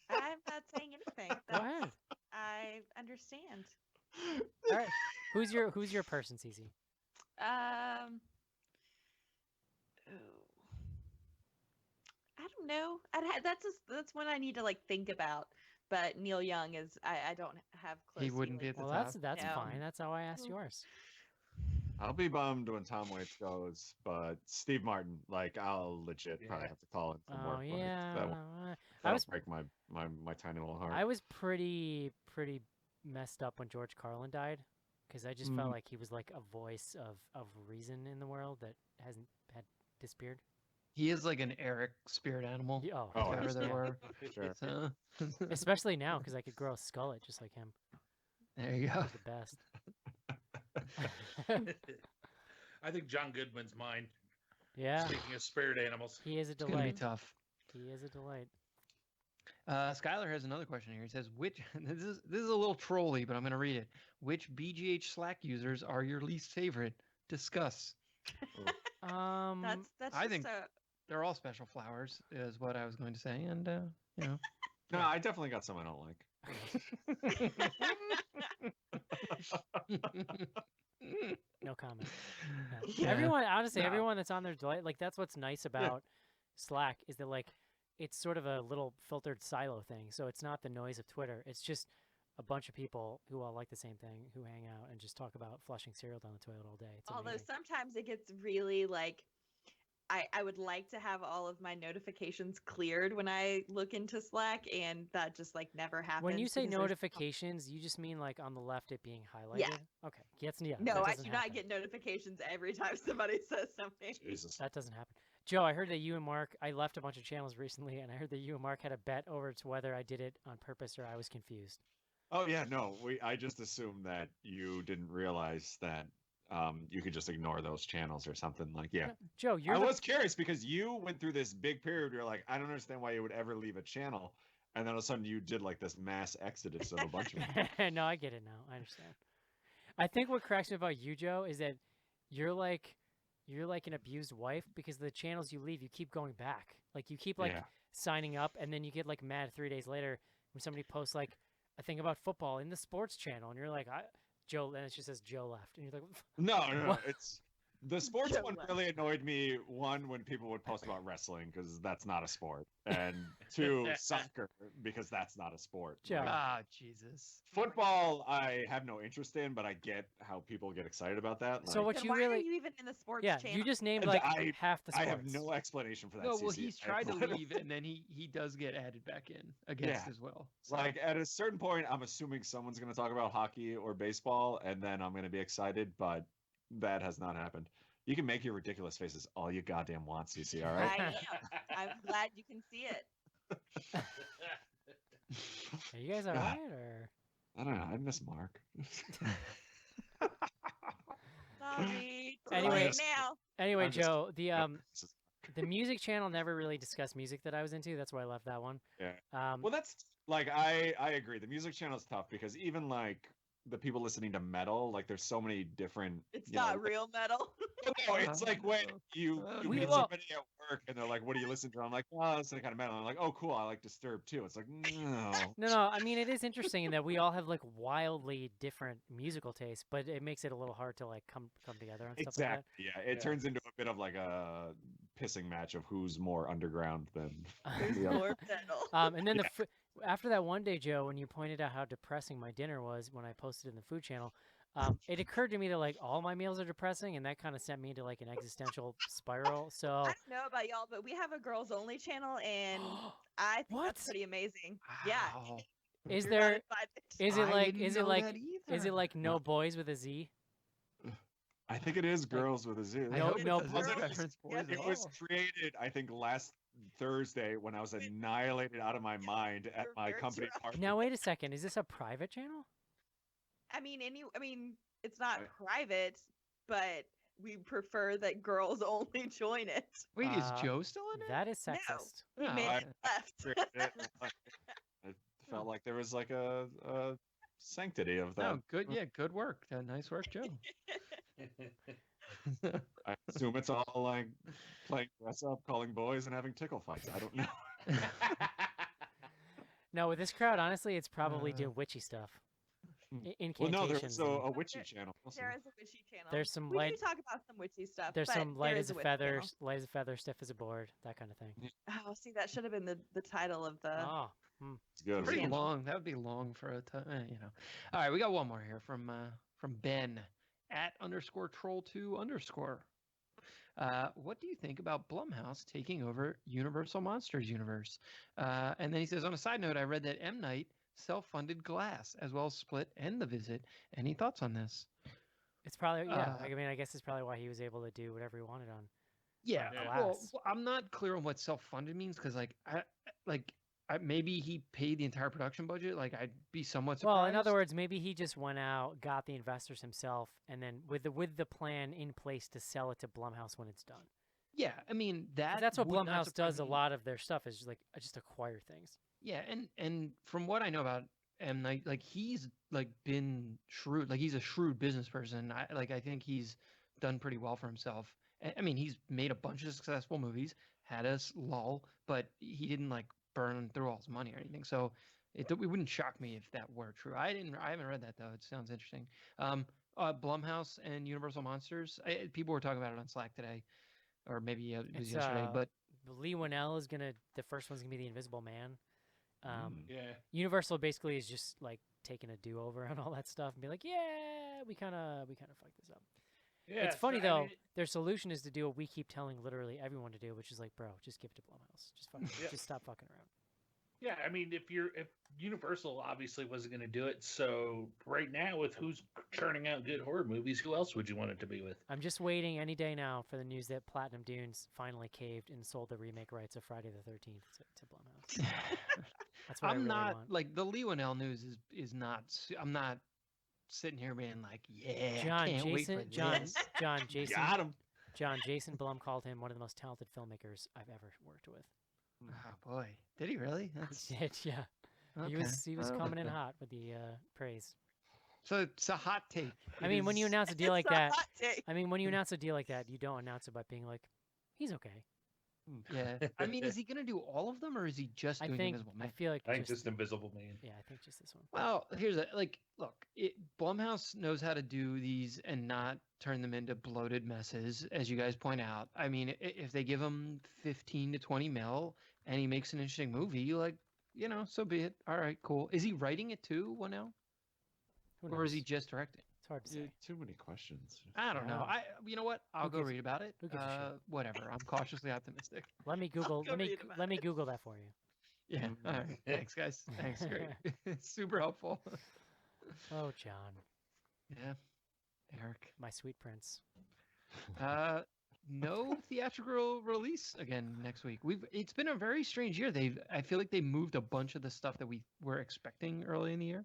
I'm not saying anything. Go ahead. I understand. All right. Who's your person, Cece? I don't know. That's one I need to like think about. But Neil Young is I don't have close. He wouldn't be at feelings. the Well, top. that's No. fine. That's how I asked yours. I'll be bummed when Tom Waits goes, but Steve Martin, like, I'll legit probably Yeah. have to call him from Oh work. Like, yeah, that'll I was break my tiny little heart. I was pretty messed up when George Carlin died, because I just felt like he was like a voice of reason in the world that had disappeared. He is like an Eric spirit animal. Yeah, If Oh, ever there yeah. were. Sure. So, Especially now, because I could grow a skullet just like him. there you go. He's the best. I think John Goodman's mine. Yeah, Speaking of spirit animals. he is a It's gonna be delight. tough. He is a delight. Skylar has another question here. He says, "Which this is a little trolly, but I'm gonna read it. Which BGH Slack users are your least favorite? Discuss." That's I just think a they're all special flowers, is what I was going to say, and you know. No, I definitely got some I don't like. No comment. No. Yeah. Everyone, honestly, No. everyone that's on their delight, like that's what's nice about Slack is that like it's sort of a little filtered silo thing. So it's not the noise of Twitter. It's just a bunch of people who all like the same thing who hang out and just talk about flushing cereal down the toilet all day. It's Although amazing. sometimes it gets really like I would like to have all of my notifications cleared when I look into Slack, and that just like never happens. When you say because there's- notifications, you just mean like on the left it being highlighted? Yeah. Okay. Yeah, No, that I doesn't do happen. not get notifications every time somebody says something. Jesus. That doesn't happen. Joe, I heard that you and Mark, I left a bunch of channels recently, and I heard that you and Mark had a bet over to whether I did it on purpose or I was confused. Oh yeah, no. I just assumed that you didn't realize that you could just ignore those channels or something. Like, yeah. No, Joe, you're I the was curious because you went through this big period where you're like, I don't understand why you would ever leave a channel, and then all of a sudden you did like this mass exodus of a bunch of them. No, I get it now. I understand. I think what cracks me about you, Joe, is that you're like an abused wife because the channels you leave, you keep going back. Like you keep like Yeah. signing up, and then you get like mad 3 days later when somebody posts like a thing about football in the sports channel, and you're like, Joe, and it just says Joe left, and you're like, No. What? It's the sports Joe one left. really annoyed me. One, when people would post about wrestling because that's not a sport, and two, soccer because that's not a sport. Joe. Like, Ah, Jesus. football, I have no interest in, but I get how people get excited about that. So like, what Then you why really, are you even in the sports yeah, channel? you just named And like half the I sports. have no explanation for that. No, well, CC. he's I tried to literally- leave, and then he does get added back in against Yeah. as well. So, Like at a certain point, I'm assuming someone's going to talk about hockey or baseball, and then I'm going to be excited, but that has not happened. You can make your ridiculous faces all you goddamn want, CC. All right. I am. I'm glad you can see it. Are you guys all God. right, or I don't know. I miss Mark. Sorry. Too Anyway- late now. anyway, I'm just- Joe, the This is- the music channel never really discussed music that I was into. That's why I left that one. Yeah. Um, Well, that's like I agree. The music channel is tough because even like the people listening to metal, like there's so many different. It's you know, not real metal. No, it's like when you We- meet well- somebody at work and they're like, "What do you listen to?" I'm like, "Oh, it's that kind of metal." I'm like, "Oh, cool. I like Disturbed too." It's like, no. No, I mean it is interesting in that we all have like wildly different musical tastes, but it makes it a little hard to like come together and stuff like that. Exactly. Yeah, it turns into a bit of like a pissing match of who's more underground than There's the other. more metal. And then after that one day, Joe, when you pointed out how depressing my dinner was when I posted in the food channel, it occurred to me that like all my meals are depressing, and that kind of sent me into like an existential spiral. So I don't know about y'all, but we have a girls only channel, and I think What? that's pretty amazing. Yeah. Wow. is You're not there invited. is it I like didn't is it know like that is it either. like no boys with a Z? I think it is girls with a Z. I No- hope it no doesn't girls. reference boys Yeah, at It was all. created, I think, last Thursday when I was annihilated out of my mind at You're my very company drunk. party. Now wait a second, is this a private channel? I mean, it's not Right. private, but we prefer that girls only join it. Wait, is Uh, Joe still in it? That is No. sexist. He Oh, made I- it left. Created it. I felt like there was like a sanctity of that. No, good. Yeah, good work. Nice work, Joe. I assume it's all like playing dress up, calling boys, and having tickle fights. I don't know. No, with this crowd, honestly, it's probably Uh, doing witchy stuff. Well, Incantations. no, there's and- a witchy channel. also. There is a witchy channel. There's some we light- do talk about some witchy stuff. There's but some light there as is a witchy feather, channel. light as a feather, stiff as a board, that kind of thing. Oh, see, that should have been the title of the. Oh, It's good. Pretty channel. long. That would be long for a time, you know. All right, we got one more here from Ben at _troll2_. What do you think about Blumhouse taking over Universal Monsters universe? And then he says, on a side note, I read that M. Night self-funded Glass as well as Split and The Visit. Any thoughts on this? It's probably I mean, I guess it's probably why he was able to do whatever he wanted on. Yeah, Glass. well, I'm not clear on what self-funded means because, maybe he paid the entire production budget. Like, I'd be somewhat surprised. Well, in other words, maybe he just went out, got the investors himself, and then with the plan in place to sell it to Blumhouse when it's done. Yeah, I mean that's what would not Blumhouse surprise does. A me. lot of their stuff is just acquire things. Yeah, and from what I know about M. Night, like he's been shrewd. Like he's a shrewd business person. I think he's done pretty well for himself. I mean, he's made a bunch of successful movies, had us lull, but he didn't burn through all his money or anything. So it wouldn't shock me if that were true. I haven't read that though. It sounds interesting. Blumhouse and Universal Monsters. People were talking about it on Slack today, or maybe it was yesterday. But Lee Winnell is the first one's gonna be the Invisible Man. Yeah. Universal basically is just taking a do-over on all that stuff and be like, yeah, we kind of fucked this up. Yeah, it's funny so, though. I mean, their solution is to do what we keep telling literally everyone to do, which is bro, just give it to Blumhouse. Just stop fucking around. Yeah, I mean, if Universal obviously wasn't going to do it, so right now with who's churning out good horror movies, who else would you want it to be with? I'm just waiting any day now for the news that Platinum Dunes finally caved and sold the remake rights of Friday the 13th to Blumhouse. That's what I really not want. the Lee Winnell news is not. I'm not sitting here being yeah, John, can't wait for this. Jason, Got him. Jason Blum called him one of the most talented filmmakers I've ever worked with. Oh boy, did he really? He did, yeah. Okay. He was coming in hot with the praise. So it's a hot take. I mean, when you announce a deal like that, hot take. I mean, when you announce a deal like that, you don't announce it by being like, he's okay. Yeah. I mean, is he going to do all of them, or is he just doing Invisible Man? I feel like I think just Invisible Man. Yeah, I think just this one. Well, here's look, Blumhouse knows how to do these and not turn them into bloated messes, as you guys point out. I mean, if they give him 15 to 20 mil and he makes an interesting movie, so be it. All right, cool. Is he writing it too, Winnell? Or is he just directing? It's hard to say. Too many questions. I don't know. You know what? I'll go read about it. Who gives a shit? Whatever. I'm cautiously optimistic. Let me Google. Let me Google that for you. Yeah. All right. Thanks, guys. Thanks. Great. It's super helpful. Oh, John. Yeah. Eric. My sweet prince. No theatrical release again next week. It's been a very strange year. I feel like they moved a bunch of the stuff that we were expecting early in the year.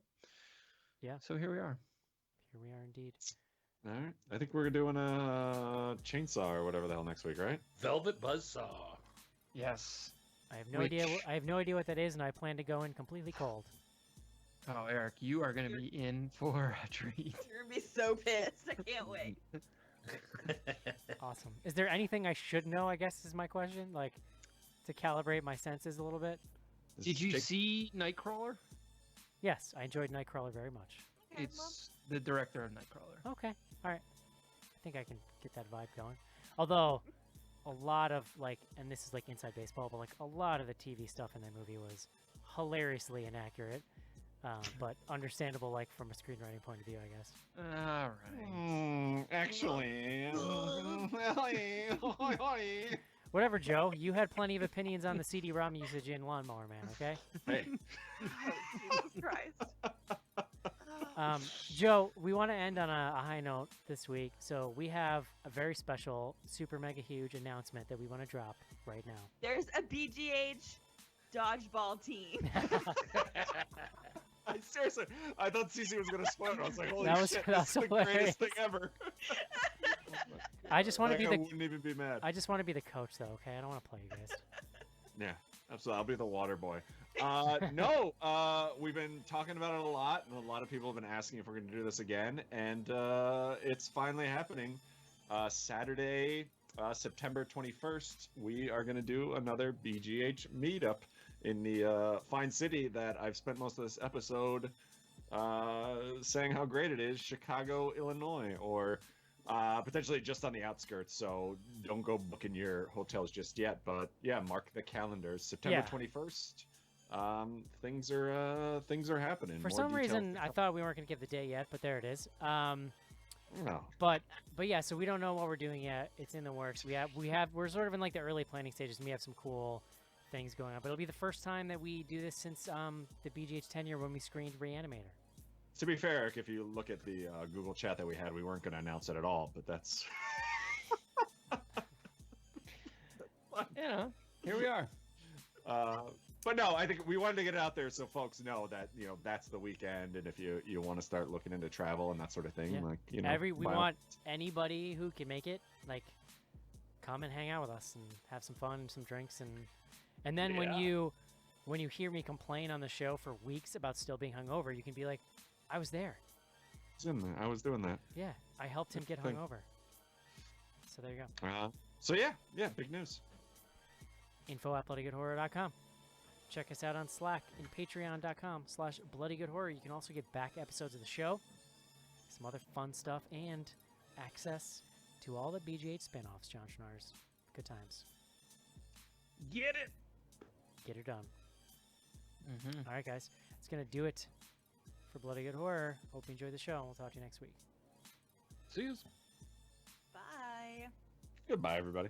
Yeah. So here we are. Here we are indeed. All right. I think we're doing a Chainsaw or whatever the hell next week, right? Velvet Buzzsaw. Yes. I have no idea. I have no idea what that is, and I plan to go in completely cold. Oh, Eric, you are going to be in for a treat. You're gonna be so pissed. I can't wait. Awesome. Is there anything I should know? I guess is my question. To calibrate my senses a little bit. Did you see Nightcrawler? Yes, I enjoyed Nightcrawler very much. It's the director of Nightcrawler. Okay. All right. I think I can get that vibe going. Although, a lot of and this is inside baseball, but a lot of the TV stuff in that movie was hilariously inaccurate, but understandable from a screenwriting point of view, I guess. All right. Actually. Whatever, Joe. You had plenty of opinions on the CD-ROM usage in Lawnmower Man, okay? Hey. Jesus Christ. Joe, we want to end on a high note this week, so we have a very special, super mega huge announcement that we want to drop right now. There's a BGH dodgeball team. Seriously, I thought Cece was going to spoil it. I was like, holy shit, that's this is the hilarious. greatest thing ever. I just want to be I the. wouldn't even be mad. I just want to be the coach, though. Okay, I don't want to play you guys. Yeah, absolutely. I'll be the water boy. We've been talking about it a lot, and a lot of people have been asking if we're going to do this again, and it's finally happening. Saturday, September 21st, we are going to do another BGH meetup in the fine city that I've spent most of this episode saying how great it is, Chicago, Illinois, or potentially just on the outskirts, so don't go booking your hotels just yet. But yeah, mark the calendars. September 21st. Things are happening. For More some details reason, to I come. thought we weren't going to give the date yet, but there it is. No. But yeah, so we don't know what we're doing yet. It's in the works. We're sort of in like the early planning stages, and we have some cool things going on. But it'll be the first time that we do this since the BGH 10 year when we screened Reanimator. To be fair, Eric, if you look at the Google chat that we had, we weren't going to announce it at all, but that's... Here we are. But no, I think we wanted to get it out there so folks know that, that's the weekend, and if you want to start looking into travel and that sort of thing, we want anybody who can make it, like, come and hang out with us and have some fun, some drinks, and then when you hear me complain on the show for weeks about still being hungover, you can be like, I was there. I was doing that. Yeah, I helped him get hungover. So there you go. So yeah, big news. info@bloodygoodhorror.com. Check us out on Slack and patreon.com/bloodygoodhorror. You can also get back episodes of the show, some other fun stuff, and access to all the BGH spin-offs, John Schnars. Good times. Get it. Get her done. All right, guys. It's going to do it for Bloody Good Horror. Hope you enjoyed the show. We'll talk to you next week. See you. Bye. Goodbye, everybody.